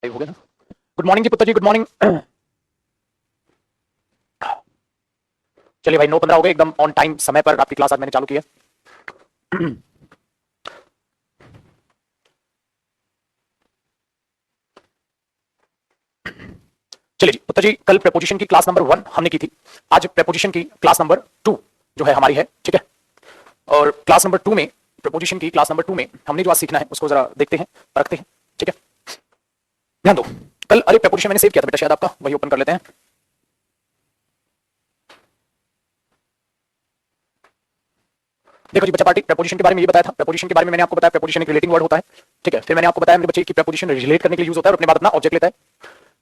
हो गया ना। गुड मॉर्निंग जी पुत्र जी, गुड मॉर्निंग। चलिए भाई 9:15 हो गए, एकदम ऑन टाइम समय पर आपकी क्लास आज मैंने चालू की है। चलिए जी पुत्र जी, कल प्रेपोजिशन की क्लास नंबर 1 हमने की थी। आज प्रेपोजिशन की क्लास नंबर 2 जो है हमारी है, ठीक है। और क्लास नंबर 2 में, प्रेपोजिशन की क्लास नंबर 2 में हमने जो आज सीखना है उसको जरा देखते हैं, परखते हैं, ठीक है। ध्यान दो, कल अरे प्रेपोजिशन मैंने सेव किया था बेटा शायद आपका, वही ओपन कर लेते हैं। देखो जी बच्चा पार्टी, प्रेपोजिशन के बारे में ये बताया था। प्रेपोजिशन के बारे में मैंने आपको बताया प्रेपोजिशन एक रिलेटिंग वर्ड होता है, ठीक है। फिर मैंने आपको बताया मेरे बच्चे कि प्रेपोजिशन रिलेट करने के लिए यूज होता है और अपने बाद अपना ऑब्जेक्ट लेता है,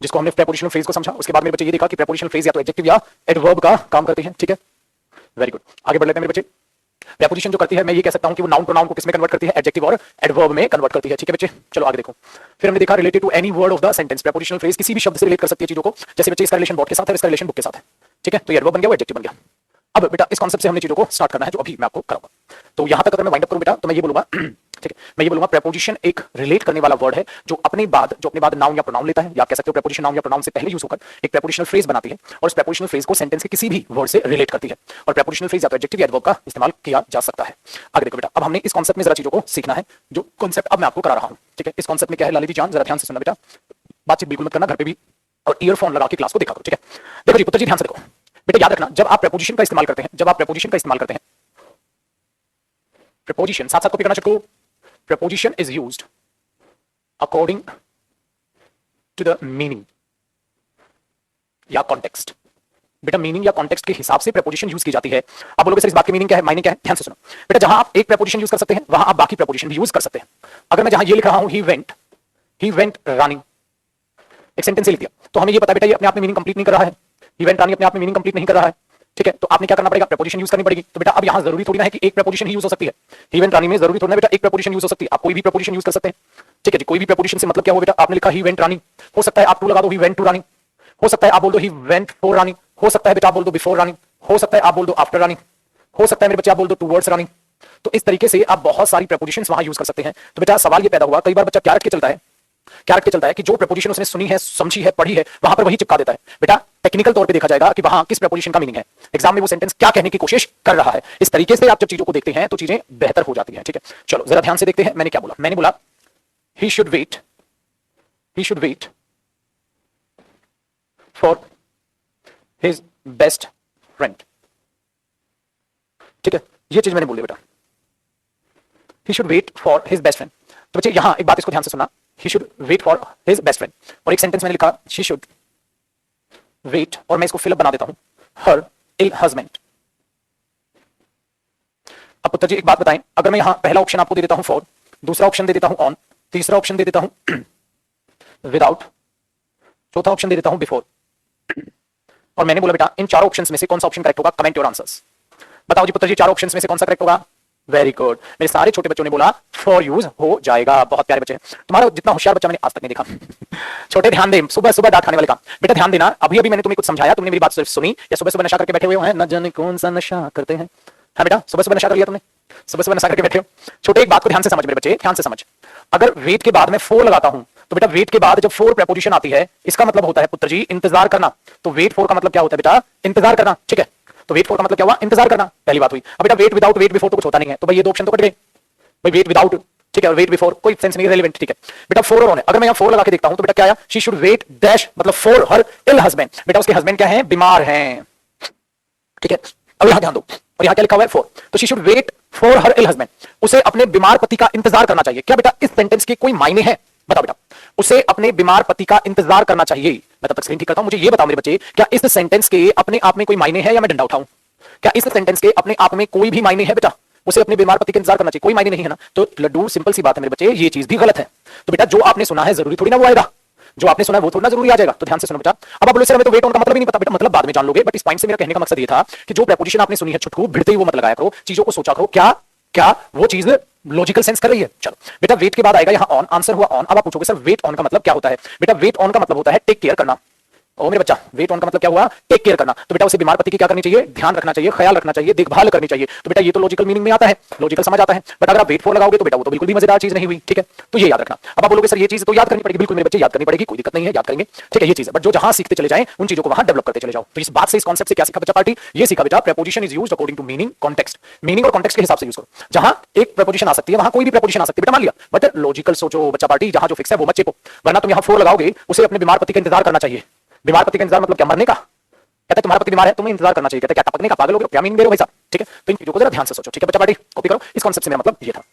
जिसको हमने प्रेपोजिशनल फ्रेज को समझा। उसके बाद मेरे बच्चे ये देखा कि प्रेपोजिशनल फ्रेज या तो एडजेक्टिव या एडवर्ब का काम करती है, ठीक है। वेरी गुड, आगे बढ़ लेते हैं मेरे बच्चे। प्रेपोजिशन जो करती है, मैं ये कह सकता हूं कि वो नाउन प्रोनाउन को किसमें कन्वर्ट करती है, एडजेक्टिव और एडवर्ब में कन्वर्ट करती है, ठीक है बच्चे। चलो आगे देखो। फिर हमने देखा related to any word of the sentence, prepositional phrase किसी भी शब्द से रिलेट कर सकती है चीजों को। जैसे बच्चे इसका रिलेशन बॉट के साथ है, इसका रिलेशन बुक के साथ है, ठीक है। तो ये एडवर्ब बन गया, वो एडजेक्टिव बन गया। अब बेटा इस कॉन्सेप्ट से हमने चीजों को स्टार्ट करना है, जो अभी मैं आपको कराऊंगा। तो यहां तक अगर मैं वाइंड अप करूं बेटा, तो मैं ये बोलूंगा ठीक है, मैं ये बोलूंगा प्रेपोजिशन एक रिलेट करने वाला वर्ड है जो अपने बाद नाउन या प्रोनाउन लेता है, या कह सकते हो प्रेपोजिशन नाउन या प्रोनाउन से पहले यूज होकर एक प्रेपोजिशनल फ्रेज बनाती है और उस प्रेपोजिशनल फ्रेज को सेंटेंस के किसी भी वर्ड से रिलेट करती है। और प्रेपोजिशनल फ्रेज या तो एडजेक्टिव या एडवर्ब का इस्तेमाल किया जा सकता है। आगे देखो बेटा, अब हमने इस कॉन्सेप्ट में जरा चीजों को सीखना है, जो कॉन्सेप्ट अब मैं आपको करा रहा हूं, ठीक है। इस कॉन्सेप्ट में क्या है लाली जी जान, जरा ध्यान से सुनना बेटा, बातचीत बिल्कुल मत करना, घर पे भी और ईयरफोन लगा के क्लास को देखा करो, ठीक है। देखो जी पुत्र जी ध्यान से देखो बेटा, याद रखना जब आप प्रेपोजिशन का इस्तेमाल करते हैं, प्रेपोजिशन साथ साथ कॉपी करना सबको। Preposition is used according to the meaning या कॉन्टेक्स्ट। बेटा मीनिंग या कॉन्टेक्स्ट के हिसाब से प्रेपोजिशन यूज की जाती है। आप बोलोगे सर इस बात की मीनिंग क्या है, मायने क्या है, ध्यान से सुनो बेटा। जहां आप एक प्रेपोजिशन यूज कर सकते हैं वहां आप बाकी प्रेपोजिशन भी यूज कर सकते हैं। अगर मैं जहां ये लिख रहा हूं ही वेंट रनिंग, एक सेंटेंस लिख दिया, तो हमें ये पता बेटा ये अपने आप में मीनिंग कंप्लीट नहीं कर रहा है, ही वेंट रनिंग अपने आप में मीनिंग कंप्लीट नहीं कर रहा है, ठीक है। तो आपने क्या करना पड़ेगा, प्रेपोजिशन यूज करनी पड़ेगी। तो बेटा अब यहां जरूरी थोड़ी ना है कि एक प्रेपोजिशन ही यूज हो सकती है, ही वेंट रनिंग में जरूरी थोड़ी ना बेटा एक प्रेपोजिशन यूज हो सकती है, आप कोई भी प्रेपोजिशन यूज कर सकते हैं, ठीक है जी। कोई भी प्रेपोजिशन से मतलब क्या हो बेटा, आपने लिखा ही वेंट रनिंग, हो सकता है आप टू लगा दो ही वेंट टू रनिंग, हो सकता है आप बोल दो ही वेंट फॉर रनिंग, हो सकता है बेटा आप बोल दो बिफोर रनिंग, हो सकता है आप बोल दो आफ्टर रनिंग, हो सकता है मेरे बच्चे आप बोल दो टूवर्ड्स रनिंग। तो इस तरीके से आप बहुत सारी प्रेपोजिशंस वहां यूज कर सकते हैं। तो बेटा सवाल ये पैदा हुआ, कई बार बच्चा क्या रट के चलता है, कि जो प्रेपोजिशन उसने सुनी है, समझी है, पढ़ी है, वहां पर वही चिपका देता है। बेटा टेक्निकल तौर पे देखा जाएगा कि वहां किस प्रेपोजिशन का मीनिंग है, एग्जाम में वो सेंटेंस क्या कहने की कोशिश कर रहा है। इस तरीके से आप जब चीजों को देखते हैं तो चीजें बेहतर हो जाती हैं, ठीक है। चलो जरा ध्यान से देखते हैं मैंने क्या बोला। मैंने बोला he should wait for his best friend, ठीक है। ये चीज मैंने बोली बेटा, he should wait for his best friend. तो बच्चे यहां एक बात इसको ध्यान से सुनना, he should wait for his best friend, और एक सेंटेंस मैंने लिखा she should wait, और मैं इसको फिलअप बना देता हूं her ill husband। अब पुत्र जी एक बात बताएं, अगर मैं यहां पहला ऑप्शन आपको दे देता हूं for, दूसरा ऑप्शन दे देता हूं on, तीसरा ऑप्शन दे देता हूं without, चौथा ऑप्शन दे देता हूं before, और मैंने बोला बेटा इन चारों ऑप्शंस में से कौन सा ऑप्शन करेक्ट होगा, कमेंट योर आंसर्स। बताओ जी पुत्र जी चारों ऑप्शंस में से कौन सा करेक्ट होगा। वेरी गुड, मेरे सारे छोटे बच्चों ने बोला फॉर यूज हो जाएगा, बहुत प्यारे बच्चे। तुम्हारा जितना होशियार बच्चा मैंने आज तक नहीं देखा। छोटे ध्यान दे, सुबह सुबह डांट खाने वाले काम। बेटा ध्यान देना, अभी अभी मैंने तुम्हें कुछ समझाया, तुमने मेरी बात सिर्फ सुनी, या सुबह सुबह नशा करके बैठे हुए हो, न जाने कौन सा नशा करते हैं। हाँ बेटा सुबह सुबह नशा कर लिया तुमने, सुबह सुबह नशा करके बैठे हो। छोटे एक बात को ध्यान से समझ मेरे बच्चे, ध्यान से समझ। अगर वेट के बाद मैं फोर लगाता हूं, तो बेटा वेट के बाद जब फोर प्रेपोजिशन आती है, इसका मतलब होता है पुत्र जी इंतजार करना। तो वेट फोर का मतलब क्या होता है बेटा, इंतजार करना, ठीक है। तो वेट फॉर का मतलब क्या हुआ, इंतजार करना, पहली बात हुई। अब बेटा वेट विदाउट वेट बिफोर तो कुछ होता नहीं है, तो भाई ये दो ऑप्शन तो कट गए भाई, वेट विदाउट, ठीक है, वेट बिफोर कोई सेंस नहीं, रेलेवेंट, ठीक है। बेटा फोर और ऑन है, अगर मैं यहां फोर लगा के देखता हूं तो बेटा क्या आया, शी शुड वेट डैश, मतलब फॉर हर इल हस्बैंड। बेटा उसके हस्बैंड क्या है, बीमार हैं, ठीक है। अब यहां ध्यान दो, और यहां क्या लिखा हुआ है फोर, तो she should wait for her ill husband, उसे अपने बीमार पति का इंतजार करना चाहिए। क्या बेटा इस सेंटेंस के कोई मायने हैं, बताओ बेटा, उसे अपने बीमार पति का इंतजार करना चाहिए। मैं तब तक स्क्रीन ठीक करता हूं, मुझे ये बताओ मेरे बच्चे, क्या इस सेंटेंस के अपने आप में कोई मायने है या मैं डंडा उठाऊं। क्या इस सेंटेंस के अपने आप में कोई भी मायने है बेटा, उसे अपने बीमार पति का इंतजार करना चाहिए, कोई मायने नहीं है ना। तो लड्डू सिंपल सी बात है मेरे बच्चे, ये चीज भी गलत है। तो बेटा जो आपने सुना है जरूरी थोड़ी ना वो आएगा, जो आपने सुना है वो थोड़ा ना जरूरी आ जाएगा। तो ध्यान से सुनो बेटा। अब आप बोले सर हमें तो वेट ऑन का मतलब ही नहीं पता, बेटा मतलब बाद में जान लोगे, बट इस पॉइंट से मेरा कहने का मकसद ये था कि जो प्रेपोजिशन आपने सुनी है छुटकू भिड़ते ही वो मत लगाया करो, चीजों को सोचा करो, क्या क्या वो चीज लॉजिकल सेंस कर रही है। चलो बेटा वेट के बाद आएगा यहां ऑन, आंसर हुआ ऑन। अब आप पूछोगे सर वेट ऑन का मतलब क्या होता है। बेटा वेट ऑन का मतलब होता है टेक केयर करना, ओ मेरे बच्चा, वेट ऑन का मतलब क्या हुआ? टेक केयर करना। तो बेटा उसे बीमार पति की क्या करनी चाहिए? ध्यान रखना चाहिए, ख्याल रखना चाहिए, देखभाल करनी चाहिए। तो बेटा ये तो लॉजिकल मीनिंग में आता है, लॉजिकल समझ आता है। बट अगर आप वेट फॉर लगाओगे तो बेटा वो तो बिल्कुल भी मजेदार चीज नहीं हुई। ठीक है, तो ये याद रखना। अब आप बोलोगे सर ये चीज तो याद करनी पड़ेगी। बिल्कुल मेरे बच्चे याद करनी पड़ेगी, कोई दिक्कत नहीं है, याद करेंगे। ठीक है, ये चीज है। बट जो जहां सीखते चले जाएं उन चीजों को वहां डेवलप करते चले जाओ। तो इस बात से, इस कॉन्सेप्ट से क्या सीखा बच्चा पार्टी? ये सीखा बेटा preposition is used according to meaning, context. Meaning और कॉन्टेक्स्ट के हिसाब से यूज करो। जहां एक प्रेपोजिशन आ सकती है वहां कोई भी प्रेपोजिशन आ सकती है बेटा, मान लिया। बट लॉजिकल सोचो बच्चा पार्टी, जहां जो फिक्स है वो मत चेपो, वरना तुम यहां फोर लगाओगे, उसे अपने बीमार पति का इंतजार करना चाहिए। बीमार पति का इंतजार मतलब क्या? मरने का। कहते हैं तुम्हारा पति बीमार है, तुम्हें इंतजार करना चाहिए। कहते हैं क्या टपकने का? पागल हो गए? क्या मीनिंग दे रहे हो भाई साहब? ठीक है, तो इन चीजों को जरा ध्यान से सोचो। ठीक है बच्चा पार्टी, कॉपी करो। इस कॉन्सेप्ट से मेरा मतलब ये था।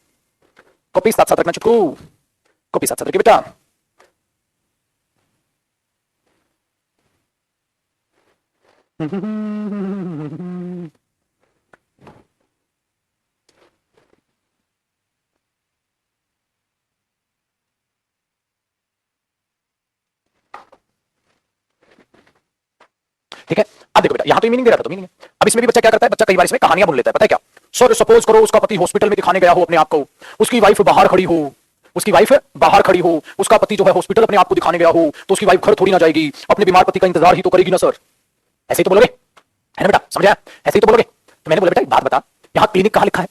कॉपी साथ साथ रखना चुटकू, कॉपी साथ साथ रखिए बेटा। ठीक है, अब देखो बेटा, यहां तो मीनिंग दे रहा था तो मीनिंग है। अब इसमें भी बच्चा क्या करता है? बच्चा कई बार इसमें कहानियां बुन लेता है। पता है क्या? सर सपोज करो उसका पति हॉस्पिटल में दिखाने गया हो अपने आप को, उसकी वाइफ बाहर खड़ी हो, उसकी वाइफ बाहर खड़ी हो, उसका पति जो है हॉस्पिटल अपने आप को दिखाने गया हो, तो उसकी वाइफ घर थोड़ी ना जाएगी, अपने बीमार पति का इंतजार ही तो करेगी ना सर। ऐसे ही तो बोलोगे, है ना बेटा? समझ आया? ऐसे ही तो बोलोगे। तो मैंने बोला बेटा एक बात बता, यहाँ क्लिनिक कहाँ लिखा है,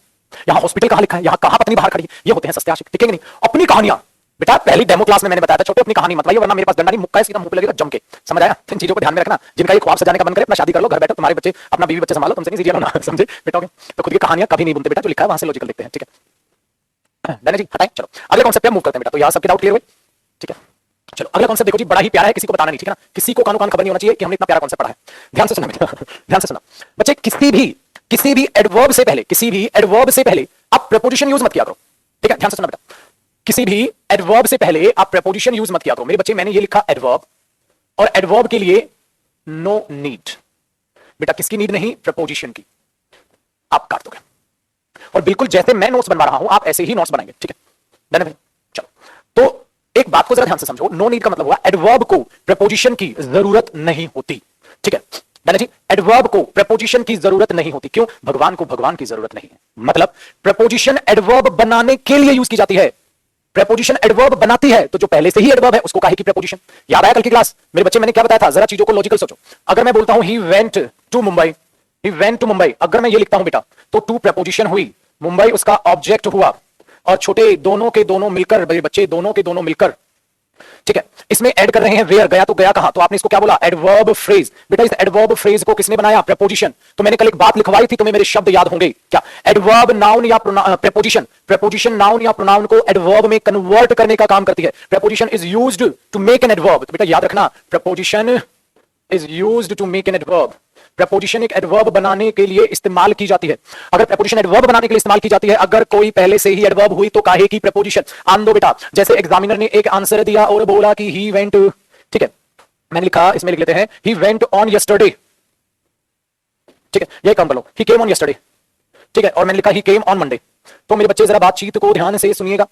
यहाँ हॉस्पिटल कहाँ लिखा है, यहाँ कहाँ पत्नी बाहर खड़ी है? ये होते हैं सस्ते आशिक। ठीक है नहीं? अपनी कहानियां बेटा, पहली डेमो क्लास में मैंने बताया था, छोटे अपनी कहानी मत लाइए, वरना मेरे पास डंडा नहीं मुक्का है, सीधा मुंह पे लगेगा जम के। समझ आया? इन चीजों को ध्यान में रखना। जिनका ये ख्वाब सजाने का मन करे, अपना शादी कर लो, घर बैठो, तुम्हारे बच्चे, अपना बीवी बच्चे संभालो, तुमसे नहीं सीरियल होना। समझे बेटा? तो खुद की कहानियां कभी नहीं बुनते बेटा, जो लिखा है वहां से लॉजिकल देखते हैं। ठीक है डन जी, हटाएं। चलो अगले कॉन्सेप्ट पे मूव करते हैं बेटा। तो यहाँ सबके डाउट क्लियर हुए? ठीक है, चलो अगला कॉन्सेप्ट देखो जी, बड़ा ही प्यारा है, किसी को बताना नहीं। ठीक है ना? किसी को कानो कान खबर नहीं होना चाहिए कि हमने इतना प्यारा कॉन्सेप्ट पढ़ा है। ध्यान से सुनना बेटा, ध्यान से सुनना बच्चे। किसी भी एडवर्ब से पहले, किसी भी एडवर्ब से पहले आप प्रेपोजिशन यूज मत किया करो। ठीक है, ध्यान से सुनना बेटा। किसी भी एडवर्ब से पहले आप प्रेपोजिशन यूज मत किया करो। मेरे बच्चे मैंने ये लिखा एडवर्ब, और एडवर्ब के लिए नो नीड। बेटा किसकी नीड नहीं? प्रेपोजिशन की। आप काट दोगे, और बिल्कुल जैसे मैं नोट्स बनवा रहा हूं आप ऐसे ही नोट्स बनाएंगे। ठीक है डन है? चलो तो एक बात को जरा ध्यान से समझो। नो नीड का मतलब हुआ एडवर्ब को प्रेपोजिशन की जरूरत नहीं होती। ठीक है डन है जी? एडवर्ब को प्रेपोजिशन की जरूरत नहीं होती। क्यों? भगवान को भगवान की जरूरत नहीं है। मतलब प्रेपोजिशन एडवर्ब बनाने के लिए यूज की जाती है। प्रेपोजिशन एडवर्ब बनाती है, तो जो पहले से ही एडवर्ब है उसको काहे की प्रेपोजिशन? याद आया कल की क्लास? मेरे बच्चे मैंने क्या बताया था? जरा चीजों को लॉजिकल सोचो। अगर मैं बोलता हूं he went to Mumbai, he went to Mumbai, अगर मैं ये लिखता हूं बेटा, तो टू प्रेपोजिशन हुई, मुंबई उसका ऑब्जेक्ट हुआ, और छोटे दोनों के दोनों मिलकर, बच्चे दोनों के दोनों मिलकर, ठीक है, इसमें ऐड कर रहे हैं वेयर। गया तो गया कहां? तो आपने इसको क्या बोला? Adverb phrase. बेटा इस एडवर्ब फ्रेज को किसने बनाया? प्रेपोजिशन। तो मैंने कल एक बात लिखवाई थी, तुम्हें मेरे शब्द याद होंगे क्या? एडवर्ब नाउन या प्रेपोजिशन, प्रेपोजिशन नाउन या प्रोनाउन को एडवर्ब में कन्वर्ट करने का काम करती है। Preposition is used to make an adverb. तो बेटा याद रखना, preposition is used to make an adverb. Preposition एक एडवर्ब बनाने के लिए इस्तेमाल की जाती है। अगर प्रेपोजिशन एडवर्ब बनाने के लिए इस्तेमाल की जाती है, अगर कोई पहले से ही एडवर्ब हुई तो काहे की प्रेपोजिशन? आन दो बेटा। जैसे एग्जामिनर ने एक आंसर दिया और बोला कि ही वेंट, ठीक है, मैंने लिखा, इसमें लिख लेते हैं ही वेंट ऑन यस्टरडे। ठीक है, यही काम कर लो, ही केम ऑन यस्टरडे। ठीक है, और मैंने लिखा ही केम ऑन मंडे। तो मेरे बच्चे जरा बातचीत को ध्यान से सुनिएगा।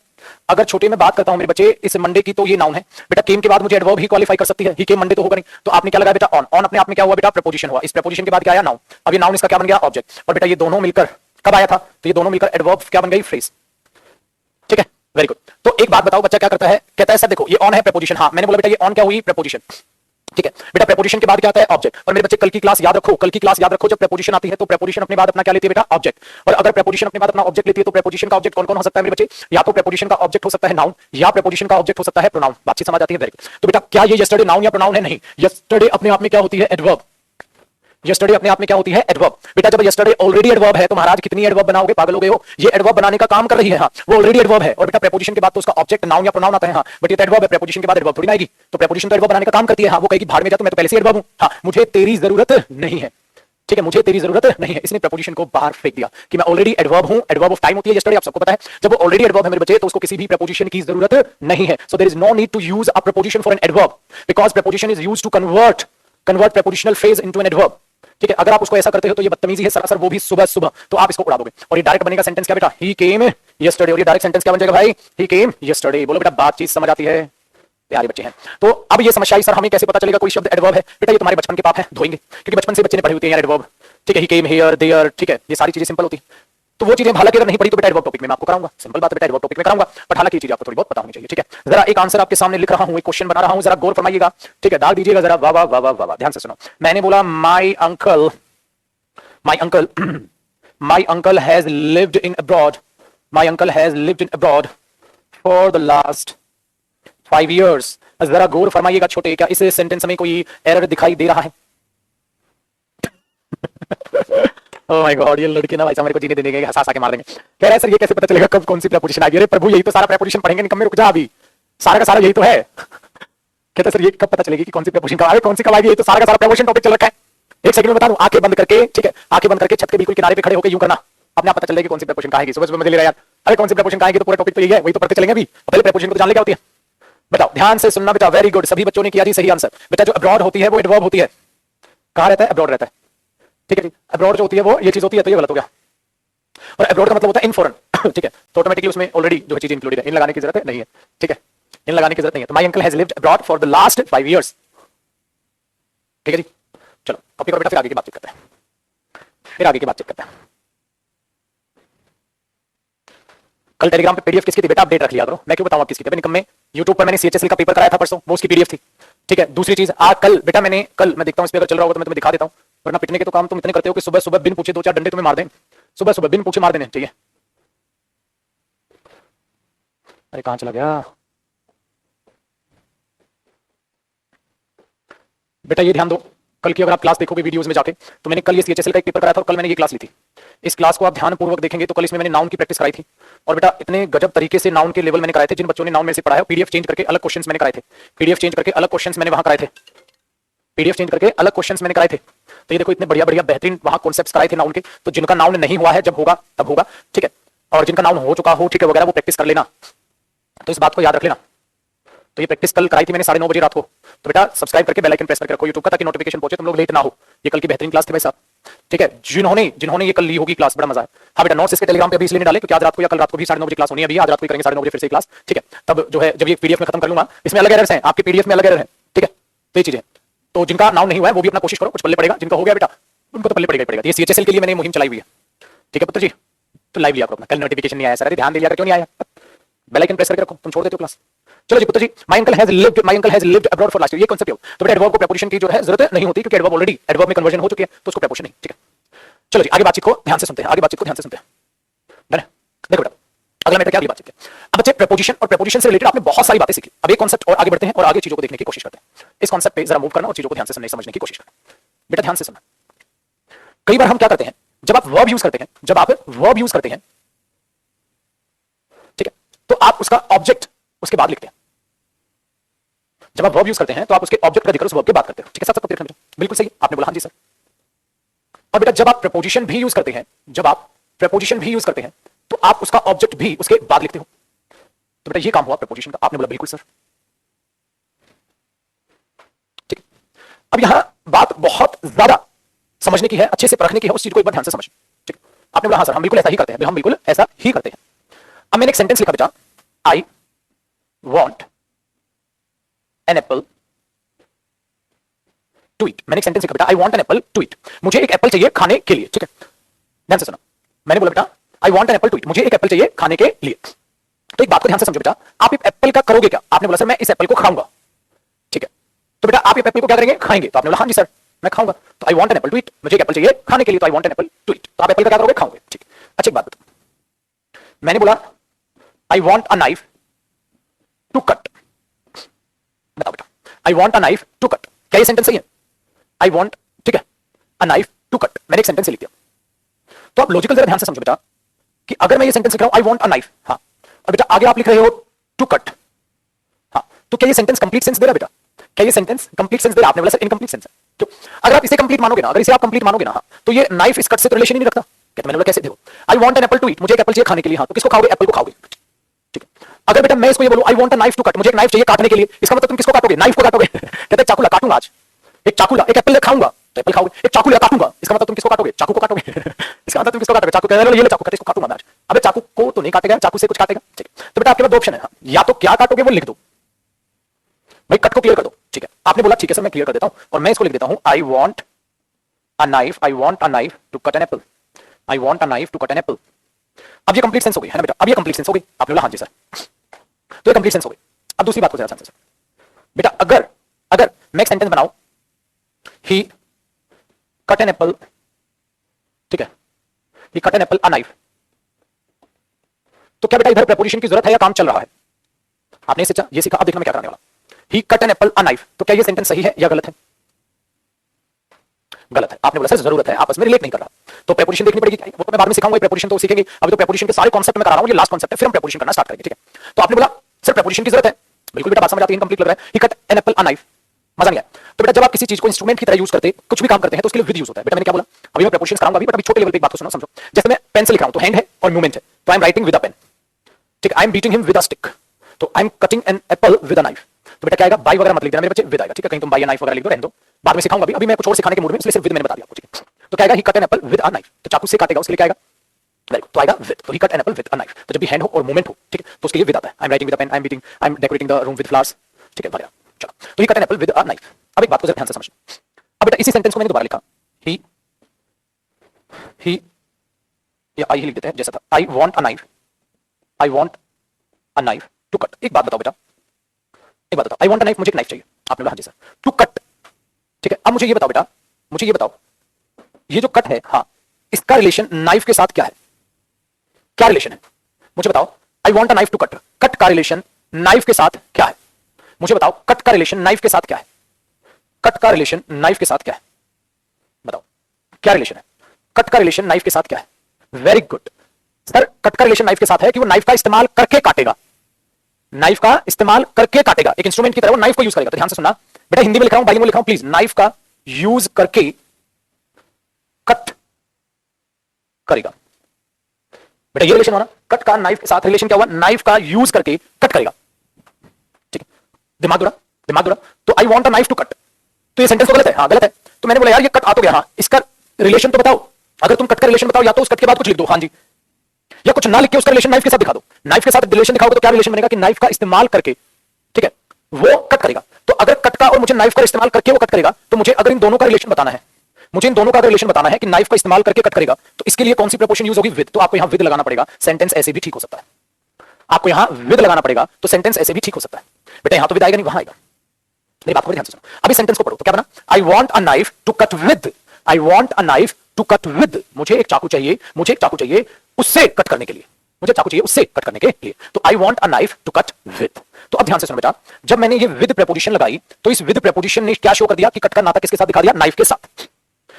अगर छोटे में बात करता हूं मेरे बच्चे, इस मंडे की, तो ये नाउन है बेटा। केम के बाद मुझे एडवर्ब ही क्वालिफाई कर सकती है, ही केम मंडे तो होगा नहीं। तो आपने क्या लगाया बेटा? ऑन। ऑन अपने आप में क्या हुआ बेटा? प्रेपोजिशन हुआ। इस प्रेपोजिशन के बाद क्या आया? नाउन। अब ये नाउन इसका क्या बन गया? ऑब्जेक्ट। और बेटा ये दोनों मिलकर कब आया था? तो ये दोनों मिलकर एडवर्ब क्या बन गई? फ्रेज। ठीक है, वेरी गुड। तो एक बात बताओ, बच्चा क्या करता है? कहता है सर देखो ये ऑन है प्रेपोजिशन। हाँ, मैंने बोला बेटा ये ऑन क्या हुई? प्रेपोजिशन। ठीक है बेटा, प्रेपोजिशन के बाद क्या आता है? ऑब्जेक्ट। और मेरे बच्चे कल की क्लास याद रखो, कल की क्लास याद रखो, जब प्रेपोजिशन आती है तो प्रेपोजिशन अपने बाद अपना क्या लेती है बेटा? ऑब्जेक्ट। और अगर प्रेपोजिशन अपने बाद अपना ऑब्जेक्ट लेती है तो प्रेपोजिशन का ऑब्जेक्ट कौन कौन हो सकता है मेरे बच्चे? या तो प्रेपोजिशन का ऑब्जेक्ट हो सकता है नाउन, या प्रेपोजिशन का ऑब्जेक्ट हो सकता है प्रोनाउन। बातचीत समझ आती है? Very good. तो बेटा क्या ये यस्टरडे नाउन या प्रोनाउन है? नहीं, यस्टरडे अपने आप में क्या होती है? एडवर्ब। यस्टरडे अपने आप में क्या होती है? एडवर्ब। बेटा जब यस्टरडे ऑलरेडी एडवर्ब है तो महाराज कितनी एडवर्ब बनाओगे? पागल हो गए हो? ये एडवर्ब बनाने का काम कर रही है। हाँ, वो ऑलरेडी एडवर्ब है। और बेटा प्रेपोजिशन के बाद तो उसका ऑब्जेक्ट नाउन या प्रोनाउन आता है। हाँ, बट ये तो एडवर्ब है, प्रेपोजिशन के बाद एडवर्ब थोड़ी ना आएगी। तो प्रेपोजिशन तो एडवर्ब बनाने का काम करती है। हाँ, वो कहेगी भाड़ में जा, तो मैं तो पहले से एडवर्ब हूं। हाँ, मुझे तेरी जरूरत नहीं है। ठीक है, मुझे तेरी जरूरत नहीं है। इसने प्रेपोजिशन को बाहर फेंक दिया कि मैं ऑलरेडी एडवर्ब हूं। एडवर्ब ऑफ टाइम होती है यस्टरडे, आप सबको पता है। जब वो ऑलरेडी एडवर्ब है मेरे बच्चे, तो उसको किसी भी प्रेपोजिशन की जरूरत नहीं है। So there is no need to use a preposition for an adverb, because preposition is used to convert prepositional phrase into an adverb. ठीक है, अगर आप उसको ऐसा करते हो तो ये बदतमीजी है सरासर, वो भी सुबह सुबह, तो आप इसको उड़ा दोगे। और ये डायरेक्ट बनेगा सेंटेंस क्या बेटा? ही केम यस्टरडे। और ये डायरेक्ट सेंटेंस क्या बन जाएगा भाई? ही केम यस्टरडे। बोलो बेटा, बातचीत समझ आती है? प्यारे बच्चे हैं। तो अब ये समस्या सर हमें कैसे पता चलेगा कोई शब्द एडवर्ब है? बेटा ये तुम्हारे बचपन के पाप है, धोएंगे, क्योंकि बचपन से बच्चे ने पढ़ी होती है यार एडवर्ब। ठीक है, ही केम हियर देयर। ठीक है, ये सारी चीजें सिंपल होती है। तो वो चीजें हालांकि अगर नहीं पड़ी तो बेटा एडवर्ब टॉपिक में मैं आपको कराऊंगा, सिंपल बात है बेटा, एडवर्ब टॉपिक में कराऊंगा, बट हालांकि ये चीज आपको थोड़ी बहुत पता होनी चाहिए, ठीक है। जरा एक आंसर आपके सामने लिख रहा हूं, एक क्वेश्चन बना रहा हूं, जरा गौर फरमाइएगा, ठीक है, डाल दीजिएगा जरा, वाह वाह वाह वाह वाह, ध्यान से सुनो। मैंने बोला my uncle my uncle has lived in abroad, my uncle has lived in abroad for the last 5 years। जरा गौर फरमाइएगा छोटे, क्या इस सेंटेंस में कोई एरर दिखाई दे रहा है? ओह माय गॉड, ये लड़के ना भाई साहब मेरे को जीने देने के हंसा के मार देंगे। कह रहा है सर ये कैसे पता चलेगा कब कौन सी प्रेपोजिशन आ गई? अरे प्रभु यही तो सारा प्रेपोजिशन पढ़ेंगे, निकम्मे रुक जा, अभी सारा का सारा यही तो है। कहता सर ये कब पता चलेगी कि कौन सी प्रेपोजिशन कब आएगी, कौन सी कब आएगी? ये तो सारा का सारा प्रेपोजिशन टॉपिक चल रखा है। एक सेकंड में बता दूं, आंखें बंद करके, ठीक है, आंखें बंद करके छत के बिल्कुल किनारे पे खड़े होकर यूं करना, अपने आप पता चल जाएगी कौन सी प्रेपोजिशन कहाँ आएगी। सुबह सुबह मजे ले रहा यार, अरे कौन सी प्रेपोजिशन कहाँ आएगी, तो पूरा टॉपिक तो यही है, वही तो पढ़ते चलेंगे। अभी पहले प्रेपोजिशन को जान ले क्या होती है, बताओ, ध्यान से सुनना बेटा, वेरी गुड, सभी बच्चों ने किया जी सही आंसर। बेटा जो अब्रॉड होती है वो एडवर्ब होती है, कहाँ रहता है? अब्रॉड रहता है, ठीक है जी। अब्रॉड जो होती है वो ये चीज होती है, तो ये गलत हो गया। और अब्रॉड का मतलब होता है इन फॉरेन, ठीक है, तो ऑटोमेटिकली उसमें ऑलरेडी जो चीज इंक्लूडेड है, इन लगाने की जरूरत है नहीं है, ठीक है, इन लगाने की जरूरत नहीं है। तो my uncle has lived abroad for the last 5 years, ठीक है जी। चलो कॉपी करो बेटा, फिर आगे की बातचीत करते हैं, फिर आगे की बातचीत करते हैं। कल टेलीग्राम पे पीडीएफ किसकी थी बेटा? अपडेट रख लिया करो, मैं क्यों बताऊं आप किसकी थी? निकम्मे, यूट्यूब पर मैंने सीएचएसएल का पेपर कराया था परसों, वो उसकी पीडीएफ थी, ठीक है। दूसरी चीज, आज कल बेटा मैंने कल, मैं देखता हूं इस पे अगर चल रहा होगा तो मैं तुम्हें दिखा देता हूं, वरना पिटने के तो काम तुम इतने करते हो कि सुबह सुबह बिन पूछे 2-4 डंडे तुम्हें मार दें, सुबह सुबह बिन पूछे मार देने चाहिए। अरे कहां चला गया बेटा? ये ध्यान दो, कल की अगर आप क्लास देखोगे वीडियोस में जाके, तो मैंने कल ये सीएचएसएल का एक पेपर कराया था और कल मैंने ये क्लास ली थी। इस क्लास को आप ध्यानपूर्वक देखेंगे तो कल इसमें मैंने नाउन की प्रैक्टिस कराई थी, और बेटा इतने गजब तरीके से नाउन के लेवल मैंने कराए थे, जिन बच्चों ने नाउन में से पढ़ा है, पीडीएफ चेंज करके अलग क्वेश्चंस मैंने कराए थे, पीडीएफ चेंज करके अलग क्वेश्चंस मैंने वहां कराए थे, पीडीएफ चेंज करके अलग क्वेश्चंस मैंने कराए थे। तो ये देखो इतने बढ़िया बढ़िया बेहतरीन वहां कॉन्सेप्ट्स कराए थे नाउन के। तो जिनका नाउन नहीं हुआ है, जब होगा तब होगा, ठीक है, और जिनका नाउन हो चुका हो, ठीक है, वगैरह, वो प्रैक्टिस कर लेना। तो इस बात को याद रख लेना। तो ये प्रैक्टिस कल कराई थी मैंने 9:30 बजे रात को। तो बेटा सब्सक्राइब करके बेल आइकन प्रेस करके रखो यूट्यूब का, ताकि नोटिफिकेशन पहुंचे, तुम लोग लेट ना हो। ये कल की बेहतरीन क्लास थी भाई साहब, ठीक है। जिन्होंने ये कल ली होगी क्लास, बड़ा मजा है। हाँ बेटा, नोट्स इसके टेलीग्राम पे अभी इसलिए नहीं डाले क्योंकि आज रात को या कल रात को भी 9:30 बजे क्लास होनी है। अभी आज रात को करेंगे 9:30 बजे फिर से क्लास, ठीक है। तब जो है जब ये पीडीएफ में खत्म कर लूंगा, इसमें अलग एरर्स हैं, आपके पीडीएफ में अलग एरर है, ठीक है। तो ये चीजें, तो जिनका नाउन नहीं हुआ है वो भी अपना कोशिश करो, कुछ पल्ले पड़ेगा, जिनका हो गया बेटा उनको तो पल्ले पड़ेगा। ये सीएचएसएल के लिए मैंने मुहिम चलाई हुई है, ठीक है पुत्र जी। तो लाइव लिया करो अपना, कल नोटिफिकेशन नहीं आया सर, ध्यान दे लिया, क्यों नहीं आया? बेल आइकन प्रेस करके रखो, तुम छोड़ देते हो क्लास। चलो जी पुत्र जी, my uncle has lived abroad for last year, ये कांसेप्ट है। तो बेटा एडवर्ब को प्रेपोजिशन की जो है जरूरत नहीं होती, क्योंकि एडवर्ब ऑलरेडी एडवर्ब में कन्वर्जन हो चुकी है, तो उसको प्रेपोजिशन नहीं, ठीक है। चलो जी आगे बातचीत को ध्यान से सुनते हैं, आगे बातचीत को ध्यान से सुनते हैं। देखो बेटा अगला मैटर क्या, अगली बातचीत है। अब बच्चे प्रेपोजिशन और प्रेपोजिशन से रिलेटेड आपने बहुत सारी बातें सीखी। अब एक कांसेप्ट और आगे बढ़ते हैं और आगे चीजों को देखने की कोशिश करते हैं। इस कांसेप्ट पे जरा मूव करना और चीजों को ध्यान से सुनने समझने की कोशिश करना। बेटा ध्यान से सुनना, कई बार हम क्या करते हैं, जब आप वर्ब यूज करते हैं, जब आप वर्ब यूज करते हैं, ठीक है, तो आप उसका ऑब्जेक्ट उसके बाद लिखते हैं। जब आप वर्ब यूज करते हैं तो आप उसके ऑब्जेक्ट का जिक्र उस वर्ब के बाद करते हो, ठीक है। सब बेटा बिल्कुल सही आपने बोला, हाँ जी सर। और बेटा जब आप प्रेपोजिशन भी यूज करते हैं, जब आप प्रेपोजिशन भी यूज करते हैं, तो आप उसका ऑब्जेक्ट भी उसके बाद लिखते हो। तो बेटा ये काम हुआ प्रेपोजिशन का, आपने बोला बिल्कुल सर, ठीक है। अब यहां बात बहुत ज्यादा समझने की है, अच्छे से परखने की है, उस चीज को एक बार ध्यान से समझ, ठीक। आपने बोला हाँ सर हम बिल्कुल ऐसा ही करते हैं, हम बिल्कुल ऐसा ही करते हैं। अब मैंने एक सेंटेंस लिखा बेटा, I want an apple to eat. मैंने एक सेंटेंस लिखा बेटा, I want an apple to eat, मुझे एक एप्पल चाहिए खाने के लिए, ठीक है। ध्यान से सुना, मैंने बोला बेटा I want an apple to eat, मुझे एक एप्पल चाहिए खाने के लिए। तो एक बात को ध्यान से समझो बेटा, आप एक एप्पल का करोगे क्या? आपने बोला सर मैं इस एप्पल को खाऊंगा, ठीक है। तो बेटा आप इस एप्पल को क्या करेंगे? खाएंगे। तो आपने बोला हाँ जी सर मैं खाऊंगा। तो I want an apple to eat, मुझे एक एप्पल चाहिए खाने के लिए, तो I want an apple to eat. तो आप एप्पल का क्या करोगे? खाओगे, ठीक। अच्छा एक बात बताओ, मैंने बोला I want a knife to cut, बताओ बेटा I want a knife to cut, क्या ये सेंटेंस सही है? आई वॉन्ट, ठीक है, अ नाइफ टू कट, मैंने एक सेंटेंस लिख दिया। तो आप लॉजिकल जरा ध्यान से समझो बेटा कि अगर मैं ये सेंटेंस लिख रहा हूं आई वॉन्ट अ नाइफ, हाँ, और बेटा आगे आप लिख रहे हो टू कट, हाँ, तो क्या ये सेंटेंस कंप्लीट सेंस दे रहा है बेटा? क्या ये सेंटेंस कंप्लीट सेंस दे रहा है? आपने बोला सर इनकंप्लीट सेंस है। तो अगर आप इसे कंप्लीट मानोगे ना, अगर इसे आप कंप्लीट मानोगे ना, हाँ, तो ये नाइफ इस कट से तो रिलेशन ही नहीं रखता। कहते मैंने बोला कैसे? देखो I want an apple to eat, मुझे एक एप्पल चाहिए खाने के लिए, हाँ, तो किसको खाओगे? एप्पल को खाओगे, ठीक है। अगर बेटा मैं इसको ये बोलूं I want a knife to cut, मुझे एक नाइफ चाहिए काटने के लिए, इसका मतलब तुम किसको काटोगे? नाइफ को काटोगे। कहते चाकू ला काटूंगा आज, एक चाकू ला, एक एप्पल खाऊंगा तो एप्पल खाओगे, एक चाकू ला काटूंगा, इसका मतलब तुम किसको काटोगे? चाकू को काटोगे। इसका मतलब तुम किसको काटोगे? चाकू। कहते ये ले चाकू, कहते इसको काटूंगा मैं आज। अबे चाकू को तो नहीं काटेगा, चाकू से कुछ काटेगा, ठीक है। तो बेटा आपके पास दो ऑप्शन है, या तो क्या काटोगे वो लिख दो, भाई कट को क्लियर कर दो, ठीक है। आपने बोला ठीक है सर मैं क्लियर कर देता हूं, और मैं इसको लिख देता हूं I want a knife, I want a knife to cut an apple, I want a knife to cut an apple, अब ये कंप्लीट सेंस हो गई है ना बेटा, अब ये कंप्लीट सेंस हो गई। आपने बोला हाँ जी सर, तो ये कंप्लीट सेंस हो गई। अब दूसरी बात को जरा ध्यान से बेटा, अगर अगर मैं एक सेंटेंस बनाऊं, ही कट एन एप्पल, ठीक है, he cut an apple a knife, तो क्या बेटा इधर प्रेपोजिशन की जरूरत है या काम चल रहा है? आपने ये सीखा। अब देखना मैं क्या करने वाला। He cut an apple a knife, तो क्या ये सेंटेंस सही है या गलत है? गलत है। आपने बोला सर जरूरत है, आपस में रिलेट नहीं कर रहा, तो प्रेपोजिशन देखनी पड़ेगी। वो तो मैं बाद में सिखाऊंगा, प्रेपोजिशन तो सीखेंगे। अभी तो प्रेपोजिशन के सारे कॉन्सेप्ट में करा रहा हूं, ये लास्ट कॉन्सेप्ट है, फिर हम प्रेपोजिशन करना स्टार्ट करेंगे, ठीक है। तो आपने बोला सर प्रेपोजिशन की जरूरत है, बिल्कुल बेटा बात समझ आती है, इनकम्प्लीट लग रहा है। He cut an apple a knife, मजा नहीं आया। तो बेटा जब आप किसी चीज को इंस्ट्रूमेंट की तरह यूज करते, कुछ भी काम करते हैं, तो उसके लिए विद यूज होता है। बेटा मैंने क्या बोला, अभी मैं प्रेपोजिशन कराऊंगा अभी, बट अभी छोटे लेवल पे एक बात तो सुनो, समझो। जैसे मैं पेन से लिख रहा हूं, तो हैंड है और मूवमेंट है, तो I am writing with a pen, ठीक है। I am beating him with a stick, तो I am cutting an apple with a knife. तो बेटा क्या आएगा, बाई वगैरह मत लिख देना मेरे बच्चे, विद आएगा, ठीक है। कहीं तुम बाई या नाइफ वगैरह लिख दो, रहने दो, बाद में सिखाऊंगा। अभी मैं कुछ और सिखाने के मूड में, इसलिए सिर्फ विद मैंने बता दिया आपको, ठीक है। तो क्या आएगा, he cut an apple with a knife, तो चाकू से काटेगा, उसके लिए क्या आएगा, वेरी गुड, तो आएगा विद। तो he cut an apple with a knife, तो जब भी हैंड हो और मूवमेंट हो, ठीक है, तो उसके लिए विद आता है। I am writing with a pen, I am beating, I am decorating the room with flowers, ठीक है वगैरह। चलो, तो he cut an apple with a knife. अब एक बात को जरा ध्यान से समझना। अब बेटा इसी सेंटेंस को मैंने दोबारा लिखा, ही या आई ही लिख देते हैं जैसा था, I want a knife, I want a knife to cut. एक बात बताओ बेटा, एक बात बताओ, आई वांट अ नाइफ, मुझे एक नाइफ चाहिए। आपने बोला हाँ जी सर, टू कट, ठीक है। अब मुझे ये बताओ बेटा, मुझे ये बताओ, ये जो कट है, हाँ, इसका रिलेशन नाइफ के साथ क्या है? क्या रिलेशन है मुझे बताओ। I want a knife to cut, cut का रिलेशन नाइफ के साथ क्या है? मुझे बताओ, कट का रिलेशन नाइफ के साथ क्या है? कट का रिलेशन नाइफ के साथ क्या है? बताओ क्या रिलेशन है? कट का रिलेशन नाइफ के साथ क्या है? वेरी गुड सर, कट का रिलेशन नाइफ के साथ है कि वो नाइफ का इस्तेमाल करके काटेगा, नाइफ का इस्तेमाल करके काटेगा, एक इंस्ट्रूमेंट की तरह वो नाइफ को यूज करेगा। तो ध्यान से सुनना बेटा, हिंदी में लिख रहा हूं, बाइलिंगुअल लिख रहा हूं, प्लीज, नाइफ का यूज करके कट करेगा। बेटा ये रिलेशन हुआ ना, कट का नाइफ के साथ रिलेशन क्या हुआ, नाइफ का यूज करके कट करेगा, ठीक है। दिमाग दौड़ा, दिमाग दौड़ा। तो I want a knife to cut, तो ये सेंटेंस तो गलत है, हाँ गलत है। तो मैंने बोला यार ये कट आ तो गया, हाँ, इसका रिलेशन तो बताओ। अगर तुम कट का रिलेशन बताओ, या तो उस कट के बाद कुछ लिख दो, हाँ जी, या कुछ ना लिख के उसका रिलेशन नाइफ के साथ दिखा दो। नाइफ के साथ रिलेशन दिखाओगे तो क्या रिलेशन बनेगा कि नाइफ का इस्तेमाल करके, ठीक है, वो कट करेगा। तो अगर कट का और मुझे नाइफ का इस्तेमाल करके वो कट करेगा, तो मुझे अगर इन दोनों का रिलेशन बताना है, मुझे इन दोनों का रिलेशन बताना है कि नाइफ का इस्तेमाल करके कट करेगा, तो इसके लिए कौन सी प्रपोजिशन यूज होगी, विद। तो आपको यहां विद लगाना पड़ेगा, सेंटेंस ऐसे भी ठीक हो सकता है। आपको यहां विद लगाना पड़ेगा, तो सेंटेंस ऐसे भी ठीक हो सकता है। बेटा यहां तो विद आएगा नहीं, वहां आएगा। मेरी बात को ध्यान से सुनो, अभी सेंटेंस को पढ़ो। तो क्या बना, I want a knife to cut with, I want a knife to cut with, मुझे एक चाकू चाहिए, मुझे एक चाकू चाहिए उससे कट करने के लिए, मुझे चाकू चाहिए उससे कट करने के लिए। तो I want a knife to cut with. तो अब ध्यान से सुनो बेटा, जब मैंने ये विद प्रेपोजिशन लगाई, तो इस विद प्रेपोजिशन ने क्या शो कर दिया कि कट का नाता किसके साथ दिखा दिया, नाइफ के साथ।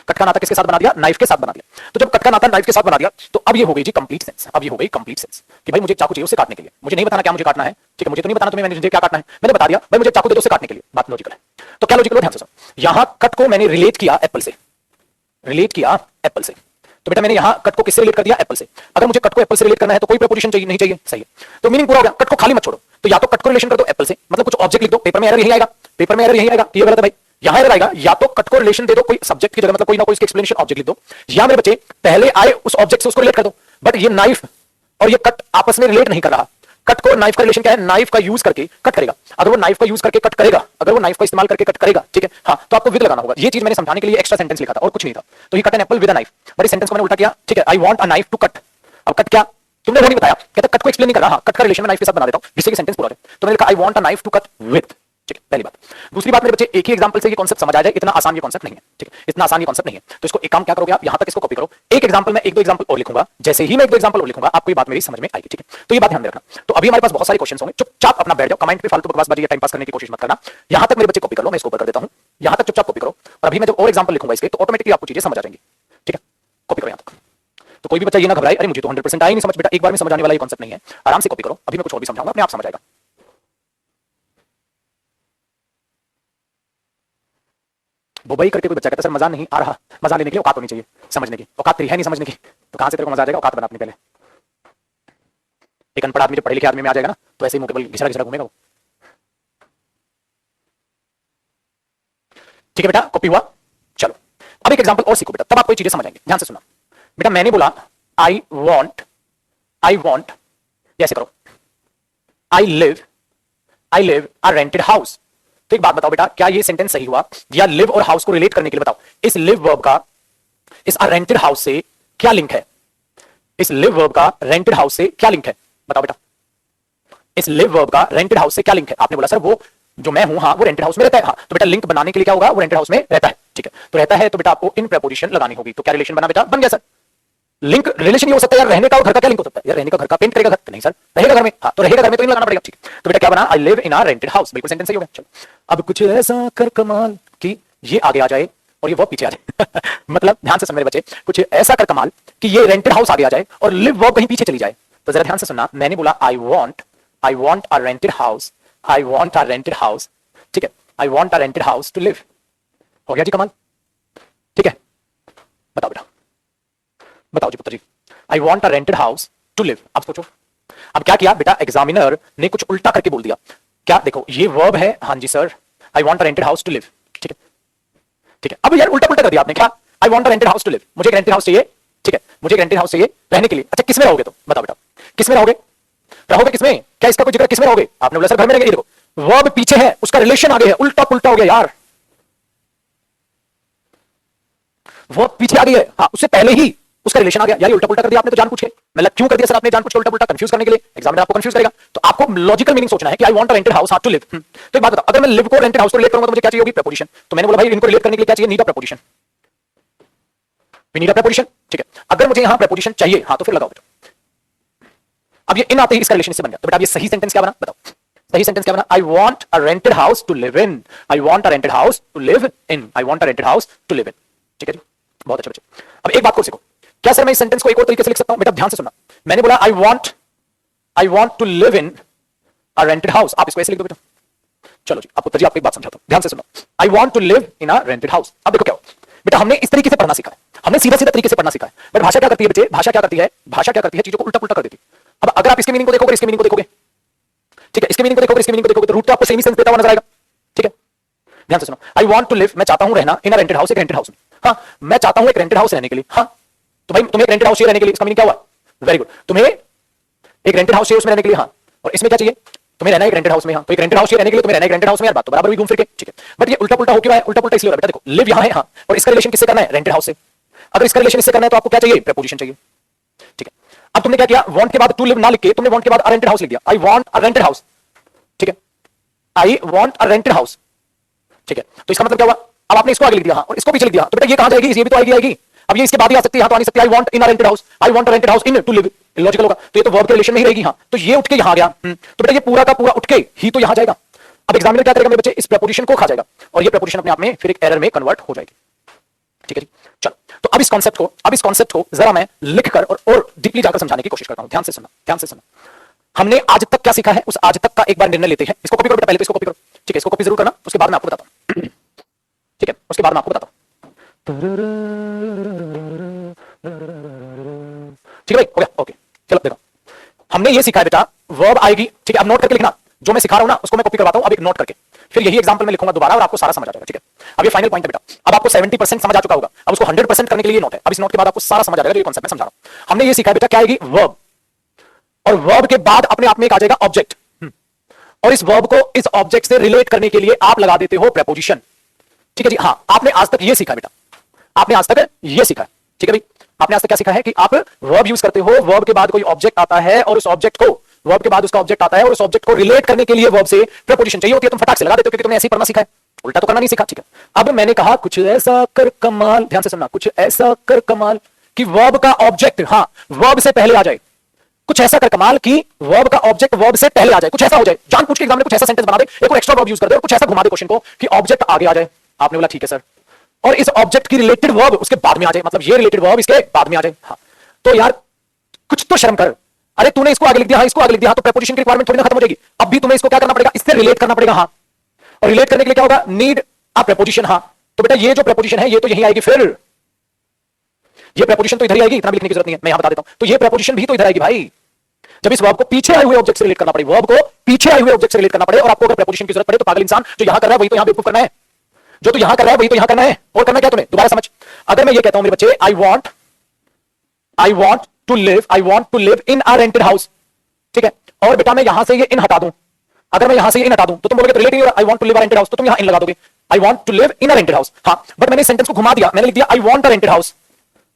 कट का नाता किसके साथ बना दिया, नाइफ के साथ बना दिया। तो जब कट का नाता नाइफ के साथ बना दिया, तो अब ये हो गई जी कंप्लीट सेंस। अब ये हो गई कंप्लीट सेंस कि भाई मुझे चाकू चाहिए उसे काटने के लिए, मुझे नहीं बताना क्या मुझे काटना है, ठीक है, मुझे तो नहीं बताना तुम्हें मुझे क्या काटना है, मैंने बता दिया भाई मुझे चाकू दे दो उसे काटने के लिए। बात लॉजिकल है। तो क्या लॉजिकल है, ध्यान से सुनो। यहां कट को मैंने रिलेट किया एप्पल से, रिलेट किया एप्पल से। तो बेटा मैंने यहां कट को किससे रिलेट कर दिया, एप्पल से। अगर मुझे कट को एप्पल से रिलेट करना है तो कोई प्रपोजिशन चाहिए नहीं चाहिए, सही है। तो मीनिंग पूरा हो गया, कट को खाली मत छोड़ो। तो या तो कट को रिलेशन कर दो एप्पल से, मतलब कुछ ऑब्जेक्ट लिख दो, पेपर में एरर यही आएगा, पेपर में एरर यही आएगा कि ये गलत है भाई, यहां एरर आएगा। या तो कट को रिलेशन दे दो कोई सब्जेक्ट की जगह, मतलब कोई ना कोई इसके एक्सप्लेनेशन ऑब्जेक्ट लिख दो, या मेरे बच्चे पहले आए उस ऑब्जेक्ट से उसको रिलेट कर दो। बट ये नाइफ और ये कट आपस में रिलेट नहीं कर रहा। कट को नाइफ का रिलेशन क्या है, नाइफ का यूज करके कट करेगा। अगर वो नाइफ का यूज करके कट करेगा, अगर वो नाइफ का इस्तेमाल करके कट करेगा, ठीक है, हाँ, तो आपको विद लगाना होगा। ये चीज मैंने समझाने के लिए एक्स्ट्रा सेंटेंस लिखा था और कुछ नहीं था। तो he cut an apple with a knife, but इस सेंटेंस को मैंने उल्टा किया, ठीक है, I want a knife to cut. अब कट क्या, तुमने वो नहीं बताया, कहता कट को एक्सप्लेन नहीं कर रहा, हाँ, कट का रिलेशन में नाइफ के साथ बना देता हूं जिससे कि सेंटेंस पूरा हो जाए। तो मैंने लिखा I want a knife to cut with, ठीक है, पहली बात। दूसरी बात मेरे बच्चे, एक ही एग्जांपल से ये कॉन्सेप्ट समझ आ जाए, इतना आसान ये कॉन्सेप्ट नहीं है, ठीक है, इतना आसान ये कॉन्सेप्ट नहीं है। तो इसको एक काम क्या करोगे आप, यहां तक इसको कॉपी करो, एक एग्जांपल में एक दो एग्जांपल और लिखूंगा, जैसे ही मैं एक दो एग्जांपल और लिखूंगा आपको ये बात मेरी समझ में आएगी, ठीक है। तो ये बात ध्यान में रखना। तो अभी हमारे पास बहुत सारे क्वेश्चन होंगे, चुपचाप अपना बैठ जाओ, कमेंट पे फालतू बकवासबाजी या टाइम पास करने की कोशिश मत करना। यहां तक मेरे बच्चे कॉपी कर लो, मैं इसको ऊपर कर देता हूं, यहां तक चुपचाप कॉपी करो। और अभी मैं जब और एग्जांपल लिखूंगा इसके, तो ऑटोमेटिकली आपको चीजें समझ आ जाएंगी, ठीक है, कॉपी करो यहां तक। तो कोई भी बच्चा ये ना घबराए, अरे मुझे तो 100% आई नहीं समझ, बेटा एक बार में समझ आने वाला ये कॉन्सेप्ट नहीं है, आराम से कॉपी करो। अभी मैं कुछ और भी समझाऊंगा, अपने आप समझ आएगा। बुबई करके कोई बच्चा कहता सर मजा नहीं आ रहा, मजा लेने के लिए औकात होनी चाहिए, समझने की औकात तेरी है नहीं समझने की, तो कहां से तेरे को मजा आ जाएगा, औकात बना अपनी पहले। एक अनपढ़ आदमी जब पढ़े लिखे आदमी में आ जाएगा ना, तो ऐसे ही मुंह के बल घिसड़ा घिसड़ा घूमेगा वो, ठीक है बेटा, कॉपी हुआ। चलो अब एक एग्जांपल और सीखो बेटा, तब आपको ये चीजें समझ आएंगी। ध्यान से सुना बेटा, मैंने बोला आई वांट, ऐसे करो, I live a rented house. तो एक बात बताओ बेटा, क्या ये सेंटेंस सही हुआ, या लिव और हाउस को रिलेट करने के लिए बताओ, इस लिव वर्ब का इस रेंटेड हाउस से क्या लिंक है, इस लिव वर्ब का रेंटेड हाउस से क्या लिंक है? बताओ बेटा, इस लिव वर्ब का रेंटेड हाउस से क्या लिंक है? आपने बोला सर वो जो मैं हूं, हाँ वो रेंटेड हाउस में रहता है। हाँ तो बेटा लिंक बनाने के लिए क्या होगा? वो रेंटेड हाउस में रहता है, ठीक है। तो रहता है तो बेटा आपको इन प्रेपोजिशन लगानी होगी। तो क्या रिलेशन बना बेटा? बन गया सर। लिंक रिलेशन ये हो सकता है यार, रहने का और घर का क्या लिंक हो सकता है यार? रहने का घर का पेंट करेगा घर? नहीं सर, रहेगा घर में। हाँ तो रहेगा घर में तो इन लगाना पड़ेगा, ठीक है। तो बेटा क्या बना? I live in a rented house, बिल्कुल सेंटेंस सही हो गया। चलो अब कुछ ऐसा कर कमाल कि ये आगे आ जाए और ये वर्ब पीछे आ जाए मतलब ध्यान से सुन मेरे बच्चे, कुछ ऐसा कर कमाल कि ये रेंटेड हाउस आगे आ जाए और लिव वर्ब कहीं पीछे चली जाए। तो जरा ध्यान से सुनना, मैंने बोला I want a rented house, I want a rented house, ठीक है। I want a rented house to live, हो गया जी कमाल, ठीक है। बताओ बेटा, बताओ जी पुत्र जी, I want a rented house to live. अब सोचो, अब क्या किया बेटा? एग्जामिनर ने कुछ उल्टा करके बोल दिया। क्या? देखो ये वर्ब है, हाँ जी sir, I want a rented house to live, ठीक है, ठीक है। अब यार उल्टा पुल्टा कर दिया आपने। क्या? I want a rented house to live, मुझे एक रेंटेड हाउस चाहिए, ठीक है, मुझे एक रेंटेड हाउस चाहिए रहने के लिए। अच्छा किसमें रहोगे? तो बताओ बेटा किसमें रहोगे? रहोगे किसमें? क्या इसका कोई जिक्र? किसमें रहोगे? आपने बोला सर घर में रहेंगे। ये देखो वर्ब पीछे है, उसका रिलेशन आगे है, उल्टा पुल्टा हो गया यार। वर्ब पीछे आ गई है, हाँ उससे पहले ही उसका रिलेशन आ गया यार। ये उल्टा पुल्टा कर दिया आपने तो जानबूझ के। मतलब क्यों कर दिया सर आपने जानबूझ के? उल्टा पुल्टा कंफ्यूज करने के लिए। एग्जामिनर आपको कंफ्यूज करेगा तो आपको लॉजिकल मीनिंग सोचना है कि I want a rented house to live. तो एक बात बताओ, अगर मैं लिव को रेंटेड हाउस को रिलेट करूंगा तो मुझे क्या चाहिए होगी? प्रपोजिशन। तो मैंने बोला भाई इनको रिलेट करने के लिए क्या चाहिए? Need a preposition, we need a preposition, ठीक है। अगर मुझे यहां प्रपोजिशन चाहिए, हाँ तो फिर लगाओ बेटा। अब ये इन आते ही इसका रिलेशन इससे बन गया। तो बेटा ये सही सेंटेंस क्या बना? बताओ सही सेंटेंस क्या बना? I want a rented house to live in, I want a rented house to live in, I want a rented house to live in, ठीक है जी, बहुत अच्छा बच्चे। अब एक बात को सीखो, क्या सर मैं इस सेंटेंस को एक और तरीके से लिख सकता हूं? बेटा ध्यान से सुनना, मैंने बोला I want to live in a rented house, आप इसको ऐसे लिख दो बेटा। चलो जी, आप उत्तर जी आपको एक बात समझाता हूं, ध्यान से सुनो। I want to live in a rented house. अब देखो क्या हो बेटा, हमने इस तरीके से पढ़ना सीखा है, हमने सीधा सीधा तरीके से पढ़ना सीखा है। बट भाषा क्या करती है बच्चे? भाषा क्या करती है? भाषा क्या करती है? चीजों को उल्टा पुल्टा कर देती है। अब अगर आप इसके मीनिंग को देखोगे, इसके मीनिंग को देखोगे, ठीक है, इसके मीनिंग को देखोगे, इसके मीनिंग को देखोगे, तो रूट तो आपको सेम ही सेंस देता हुआ नजर आएगा, ठीक है। ध्यान से सुनो, आई वांट टू लिव, मैं चाहता हूं रहना, इन अ रेंटेड हाउस, एक रेंटेड हाउस में। हाँ मैं चाहता हूं एक रेंटेड हाउस रहने के लिए। हाँ तो भाई तुम्हें एक रेंटेड हाउस चाहिए रहने के लिए, इसका मीनिंग क्या हुआ? वेरी गुड, तुम्हें एक रेंटेड हाउस चाहिए उसमें रहने के लिए। हाँ और इसमें क्या चाहिए? तुम्हें रहना एक रेंटेड हाउस में। हाँ तो एक रेंटेड हाउस चाहिए रहने के लिए, तुम्हें रहना एक रेंटेड हाउस में। यार बात तो बराबर हुई घूम फिर के, ठीक है। बट ये उल्टा पुल्टा हो क्यों है? उल्टा पुल्टा इसलिए हो रहा है बेटा, देखो लिव यहां है, हाँ, और इसका रिलेशन किससे करना है? रेंटेड हाउस से। अगर इसका रिलेशन इससे करना है तो आपको क्या चाहिए? प्रपोजिशन चाहिए, ठीक है। अब तुमने क्या किया? वांट के बाद टू लिव ना लिख के तुमने वांट के बाद अ रेंटेड हाउस लिख दिया। I want a rented house, ठीक है, I want a rented house, ठीक है। तो इसका मतलब क्या हुआ? अब आपने इसको आगे लिख दिया, हाँ, और इसको पीछे लिख दिया। तो बेटा ये कहां जाएगी? ये भी तो आएगी। अब ये इसके बाद ही आ सकती है, हाँ तो आ नहीं सकती। I want in a rented house, I want a rented house in to live, logical होगा। तो ये तो वर्ब के रिलेशन में ही रहेगी, हाँ तो ये उठ के यहां आ गया। तो बेटा ये पूरा का पूरा उठ के ही तो यहां जाएगा। अब एग्जामिनर क्या करेगा मेरे बच्चे? इस प्रपोजिशन को खा जाएगा और ये प्रपोजिशन अपने आप में फिर एक एरर में कन्वर्ट हो जाएगी, ठीक है जी। चलो तो अब इस कॉन्सेप्ट को जरा मैं लिखकर और डीपली जाकर समझाने की कोशिश करता हूं। ध्यान से सुनना, ध्यान से सुनना। हमने आज तक क्या सीखा है, उस आज तक का एक बार निर्णय लेते हैं। इसको कॉपी करो बेटा, पहले तो इसको कॉपी करो, ठीक है, इसको कॉपी जरूर करना, उसके बाद मैं आपको बताता हूं, ठीक है, उसके बाद मैं आपको बताता हूं, ठीक है भाई, हो गया, ओके। चलो देखो, हमने ये सीखा है बेटा, वर्ब आएगी, ठीक है। अब नोट करके लिखना, जो मैं सिखा रहा हूं ना उसको मैं कॉपी करवाता हूं, अब एक नोट करके, फिर यही एग्जांपल में लिखूंगा दोबारा और आपको सारा समझ आ जाएगा, ठीक है। अब ये फाइनल पॉइंट है बेटा, अब आपको 70% समझ आ चुका होगा, अब उसको 100% करने के लिए नोट है। अब इस नोट के बाद आपको सारा समझ आ जाएगा जो ये कॉन्सेप्ट मैं समझा रहा हूं। हमने ये सीखा है बेटा, क्या आएगी? वर्ब, और वर्ब के बाद अपने आप में एक आ जाएगा ऑब्जेक्ट, और इस वर्ब को इस ऑब्जेक्ट से रिलेट करने के लिए आप लगा देते हो प्रपोजिशन, ठीक है जी। हाँ आपने आज तक ये सीखा बेटा, आपने आज तक ये सीखा, ठीक है भाई। आपने आज तक क्या सीखा है कि आप वर्ब यूज करते हो, वर्ब के बाद कोई ऑब्जेक्ट आता है और उस ऑब्जेक्ट को, वर्ब के बाद उसका ऑब्जेक्ट आता है और उस ऑब्जेक्ट को रिलेट करने के लिए वर्ब से प्रपोजिशन चाहिए होती है। तुम फटाक से लगा देते हो क्योंकि तुमने ऐसे ही पढ़ना सीखा है, उल्टा तो करना नहीं सीखा, ठीक है। अब मैंने कहा कुछ ऐसा कर कमाल, ध्यान से सुनना, कुछ ऐसा कर कमाल कि वर्ब का ऑब्जेक्ट, हाँ वर्ब से पहले आ जाए। कुछ ऐसा कर कमाल कि वर्ब का ऑब्जेक्ट वर्ब से पहले आ जाए, कुछ ऐसा हो जाए। जानबूझ के एग्जाम में कुछ ऐसा सेंटेंस बना दे, एक और एक्स्ट्रा वर्ब यूज कर दे और कुछ ऐसा घुमा दे क्वेश्चन को कि ऑब्जेक्ट आगे आ जाए। आपने बोला ठीक है सर, और इस ऑब्जेक्ट की रिलेटेड वर्ब उसके बाद में आ जाए, मतलब ये रिलेटेड वर्ब इसके बाद में आ जाए। हाँ तो यार कुछ तो शर्म कर, अरे तूने इसको आगे लिख दिया, हाँ इसको आगे लिख दिया, हाँ तो प्रीपोजिशन की रिक्वायरमेंट थोड़ी ना खत्म हो जाएगी। अब भी तुम्हें इसको क्या करना पड़ेगा? इससे रिलेट करना पड़ेगा, हाँ, और रिलेट करने के लिए क्या होगा? Need a preposition. हाँ तो बेटा ये जो प्रीपोजिशन है ये तो यही आएगी, फिर ये प्रीपोजिशन तो इधर ही आएगी, इतना भी लिखने की जरूरत नहीं है, मैं यहां बता देता हूं। तो ये प्रीपोजिशन भी तो इधर आएगी भाई, जब इस वर्ब को पीछे आए हुए ऑब्जेक्ट से रिलेट करना पड़े, वर्ब को पीछे आए हुए ऑब्जेक्ट से रिलेट करना पड़े, और आपको अगर प्रीपोजिशन की जरूरत पड़े तो पागल इंसान जो यहां कर रहा है वही तो यहां बेवकूफ करना है, जो तू यहां कर रहा है वही तो यहां करना है, और करना क्या तुम्हें? दोबारा समझ, अगर मैं ये कहता हूं मेरे बच्चे I want to live in a rented house, ठीक है, और बेटा मैं यहां से ये इन हटा दूं, अगर मैं यहां से ये इन हटा दूं तो तुम बोलोगे तो रिलेट नहीं हो रहा, I want to live a rented house, तो तुम यहां इन लगा दोगे, I want to live in a rented house. हाँ बट मैंने सेंटेंस को घुमा दिया, मैंने लिख दिया I want a rented house,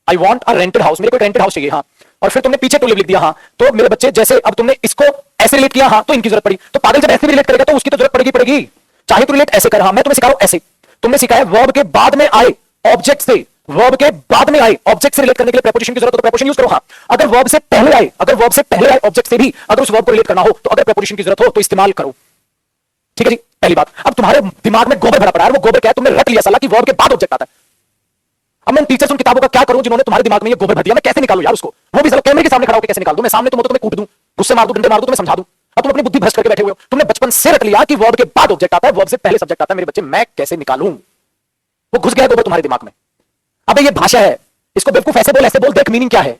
I want a rented house, मेरे को रेंटेड हाउस चाहिए। हाँ और फिर तुमने पीछे टू लिव लिख दिया, हाँ तो मेरे बच्चे जैसे अब तुमने इसको ऐसे रिलेट किया, हाँ तो इनकी जरूरत पड़ी, तो पागल जब ऐसे रिलेट करेगा तो उसकी तो जरूरत पड़ेगी, चाहे तो रिलेट ऐसे कर, हाँ मैं तुम्हें सिखा रहा हूं ऐसे, तुमने सिखाया वर्ब के बाद में आए ऑब्जेक्ट से, वर्ब के बाद में आए ऑब्जेक्ट से रिलेट करने के लिए प्रेपोजिशन की जरूरत हो तो प्रेपोजिशन यूज करो, हाँ अगर वर्ब से पहले आए, अगर वर्ब से पहले आए ऑब्जेक्ट से भी अगर उस वर्ब को रिलेट करना हो तो अगर प्रेपोजिशन की जरूरत हो तो इस्तेमाल करो, ठीक है जी। पहली बात, अब तुम्हारे दिमाग में गोबर भरा पड़ा है, वो गोबर क्या है, तुमने रट लिया साला कि वर्ब के बाद ऑब्जेक्ट आता है। अब मैं टीचर्स उन किताबों का क्या करूं जिन्होंने तुम्हारे दिमाग में ये गोबर भर दिया, मैं कैसे निकालूं यार उसको, वो भी साला कैमरे के सामने खड़ा होकर कैसे निकाल दूं, मैं सामने तुम हो तो तुम्हें कूट दूं, गुस्से मार दूं, डंडे मार दूं, तुम्हें समझा दूं, अब तुम अपनी बुद्धि भ्रष्ट करके बैठे हुए हो, तुमने बचपन से रट लिया कि वर्ब के बाद ऑब्जेक्ट आता है, वर्ब से पहले सब्जेक्ट आता है, मेरे बच्चे मैं कैसे निकालूं, वो घुस गया गोबर तुम्हारे दिमाग में। अबे ये भाषा है, इसको बेवकूफ ऐसे बोल, देख मीनिंग क्या है,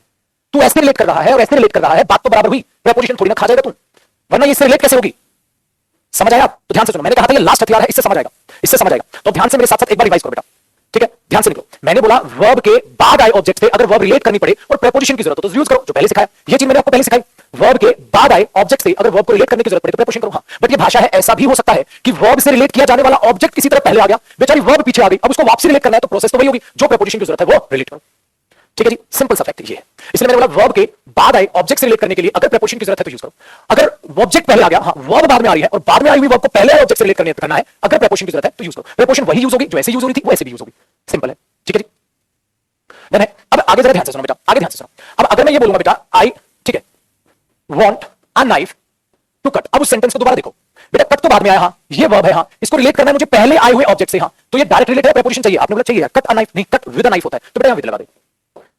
तू ऐसे रिलेट कर रहा है और ऐसे रिलेट कर रहा है, बात तो बराबर हुई, प्रेपोजिशन थोड़ी ना खा जाएगा तू, वरना ये इससे रिलेट कैसे होगी, समझ आया? तो ध्यान से सुनो, मैंने कहा था ये लास्ट हथियार है, इससे समझ आएगा, इससे समझ आएगा, तो ध्यान से मेरे साथ साथ एक बार रिवाइज करो बेटा, ठीक है ध्यान से निकलो। मैंने बोला वर्ब के बाद आए ऑब्जेक्ट से अगर वर्ब रिलेट करनी पड़े और प्रेपोजिशन की जरूरत हो तो यूज करो, जो पहले सिखाया, ये चीज मैंने आपको पहले सिखाई, वर्ब के बाद आए ऑब्जेक्ट से अगर वर्ब को रिलेट करने की जरूरत पड़े तो प्रेपोजिशन करो, हाँ बट ये भाषा है, ऐसा भी हो सकता है कि वर्ब से रिलेट किया जाने वाला ऑब्जेक्ट किसी तरह पहले आ गया, बेचारी वर्ब पीछे आ गई, अब उसको वापसी रिलेट करना है तो प्रोसेस तो वही होगी, जो प्रेपोजिशन की जरूरत है वो रिलेट करो, ठीक है जी, सिंपल सा फैक्ट ये है। इसलिए मैंने बोला वर्ब के बाद आए ऑब्जेक्ट से रिलेट करने के लिए अगर प्रेपोजिशन की जरूरत है तो यूज करो, अगर ऑब्जेक्ट पहले आ गया, हाँ वर्ब बाद में आ रही है और बाद में आई हुई वर्ब को पहले ऑब्जेक्ट से रिलेट करना है, अगर प्रेपोजिशन की जरूरत है तो यूज करो, प्रेपोजिशन वही यूज होगी जो ऐसे यूज हो रही थी वो ऐसे भी यूज होगी, सिंपल है, ठीक है जी। देन है, अब आगे जरा ध्यान से सुनो बेटा, आगे ध्यान से सुनो, अब अगर मैं ये बोलूंगा बेटा आई, ठीक है, want a knife to cut, अब उस सेंटेंस को दोबारा देखो बेटा, कट तो बाद में आया, हाँ ये वर्ब है, हाँ इसको रिलेट करना है मुझे पहले आए हुए ऑब्जेक्ट से, हाँ तो ये डायरेक्ट रिलेट है, प्रेपोजिशन चाहिए, आपने बोला चाहिए कट अ नाइफ, नहीं कट विद अ नाइफ होता है, तो बेटा यहां विद लगा दे।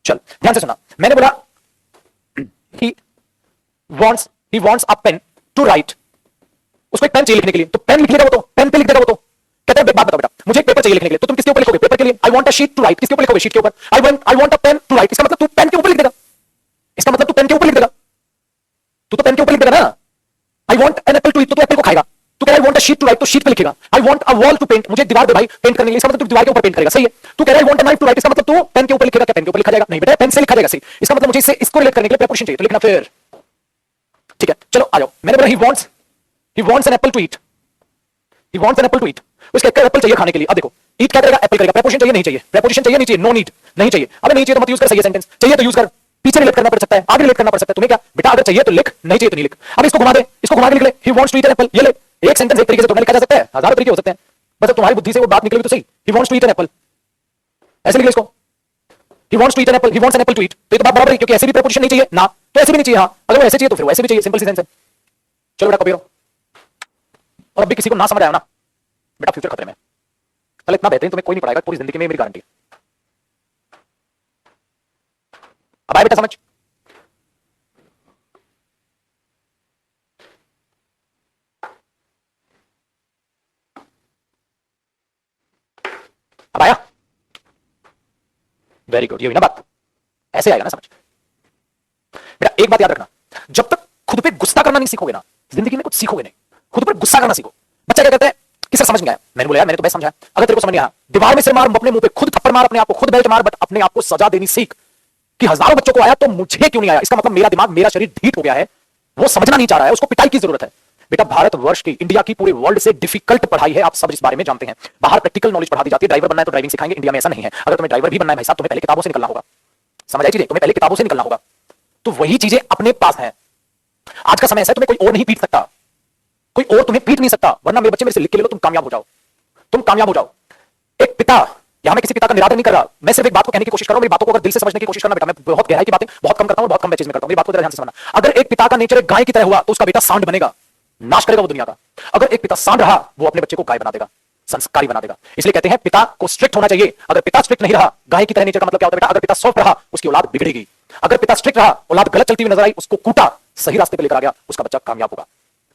चल ध्यान से सुना, मैंने बोला ही wants a pen to write, उसको एक पेन चाहिए लिखने के लिए, तो पेन लिख लेगा वो, तो पेन पे लिख देगा वो, तो कहता है बात बताओ बेटा, मुझे एक पेपर चाहिए लिखने के लिए, तो तुम किसके ऊपर लिखोगे, पेपर के लिए, I want a sheet to write, किसके ऊपर लिखोगे, शीट के ऊपर, I want a pen to write, इसका मतलब तू पेन के ऊपर लिख देगा, इसका मतलब तू पेन के ऊपर लिख देगा, तू तो पेन के ऊपर लिख देगा ना, I want an apple to eat, तो तू एप्पल को खाएगा, तू कह रहा है I want a sheet to write, तो शीट पे लिखेगा, I want a wall to paint, मुझे दीवार दे भाई पेंट करने के लिए, इसका मतलब तू दीवार के ऊपर पेंट करेगा, सही है, तू कह रहा है I want a knife to write, इसका मतलब तू पेन के ऊपर लिखेगा, क्या पेन के ऊपर लिखा जाएगा, नहीं बेटा पेन से लिखा जाएगा, सही, इसका मतलब मुझे इसको रिलेट करने के लिए प्रेपोजिशन चाहिए, तो लिखना फिर, ठीक है चलो आ जाओ, मैंने बोला ही wants an apple to eat, he wants an apple to eat, उसको एक एप्पल चाहिए खाने के लिए, अब देखो ईट क्या करेगा, एप्पल करेगा, प्रेपोजिशन चाहिए नहीं चाहिए, प्रेपोजिशन चाहिए नहीं चाहिए, नो नीड नहीं चाहिए, अबे नहीं चाहिए तो मत यूज कर, सही है सेंटेंस, चाहिए तो यूज कर, पीछे रिलेट करना पड़ सकता है, आगे रिलेट करना पड़ सकता है, तुम्हें क्या बेटा, अगर चाहिए तो लिख, नहीं चाहिए तो नहीं लिख, अब इसको घुमा दे, इसको घुमा के लिख ले, he wants to eat an apple, ये ले, एक सेंटेंस एक तरीके से तो लिखा जा सकता है, हजारों तरीके हो सकते हैं, बस अब तुम्हारी बुद्धि से वो बात निकलेगी तो सही, he wants to eat an apple, ऐसे लिख ले इसको, he wants to eat an apple, he wants an apple to eat, तो ये तो बात बराबर है, क्योंकि ऐसे भी प्रेपोजिशन नहीं चाहिए ना, तो ऐसे भी नहीं चाहिए, हाँ अगर वो ऐसे चाहिए तो फिर वैसे भी चाहिए, सिंपल सी सेंस है। चलो बेटा कॉपी करो, और अभी किसी को ना समझ आया ना बेटा फ्यूचर खतरे में, चल इतना बेहतरीन तुम्हें कोई नहीं पढ़ाएगा पूरी जिंदगी में, मेरी गारंटी है, अब आए बेटा समझ, अब आया, वेरी गुड, ये हुई ना बात, ऐसे आएगा ना समझ बेटा। एक बात याद रखना, जब तक खुद पे गुस्सा करना नहीं सीखोगे ना, जिंदगी में कुछ सीखोगे नहीं, खुद पर गुस्सा करना सीखो। बच्चा क्या कहता है कि सर समझ नहीं आया, मैंने बोला यार मैंने तो बस समझाया, अगर तेरे को समझ नहीं आया दीवार में से मार, अपने मुंह पे खुद थप्पड़ मार, अपने आप को खुद बेल्ट मार, बट अपने आप को सजा देनी सीख कि हजारों बच्चों को आया तो मुझे क्यों नहीं आया, इसका मतलब मेरा दिमाग मेरा शरीर ढीठ हो गया है, वो समझना नहीं चाह रहा है, उसको पिटाई की जरूरत है। बेटा भारतवर्ष की, इंडिया की, पूरे वर्ल्ड से डिफिकल्ट पढ़ाई है, आप सब इस बारे में जानते हैं, बाहर प्रैक्टिकल नॉलेज पढ़ा दी जाती है, ड्राइवर बनना है तो ड्राइविंग सिखाएंगे, इंडिया में ऐसा नहीं है, अगर तुम्हें ड्राइवर भी बनना है भाई साहब तुम्हें पहले किताबों से निकलना होगा, समझ आई चीजें, तुम्हें पहले किताबों से निकलना होगा, तो वही चीजें अपने पास है। आज का समय ऐसा है तुम्हें कोई और नहीं पीट सकता, कोई और तुम्हें पीट नहीं सकता, वरना मेरे बच्चे मेरे से लिख के ले लो, तुम कामयाब हो जाओ, तुम कामयाब हो जाओ। एक पिता, यहां मैं किसी पिता का निरादर नहीं कर रहा, मैं सिर्फ एक बात को कहने की कोशिश कर रहा हूं, मेरी बातों को अगर दिल से समझने की कोशिश करना बेटा, मैं बहुत गहराई की बातें बहुत कम करता हूं, बहुत कम मैसेज में करता हूं, मेरी बात को ध्यान से समझना। अगर एक पिता का नेचर एक गाय की तरह हुआ तो उसका बेटा सांड बनेगा, नाश करेगा वो दुनिया का। अगर एक पिता सांड रहा वो अपने बच्चे को गाय बना देगा, संस्कारी बना देगा। इसलिए कहते हैं पिता को स्ट्रिक्ट होना चाहिए, अगर पिता स्ट्रिक्ट नहीं रहा, गाय की तरह नेचर का मतलब क्या होता है बेटा, अगर पिता सॉफ्ट रहा उसकी औलाद बिगड़ेगी, अगर पिता स्ट्रिक्ट रहा, औलाद गलत चलती हुई नजर आई, उसको कूटा, सही रास्ते पे लेकर आ गया, उसका बच्चा कामयाब होगा।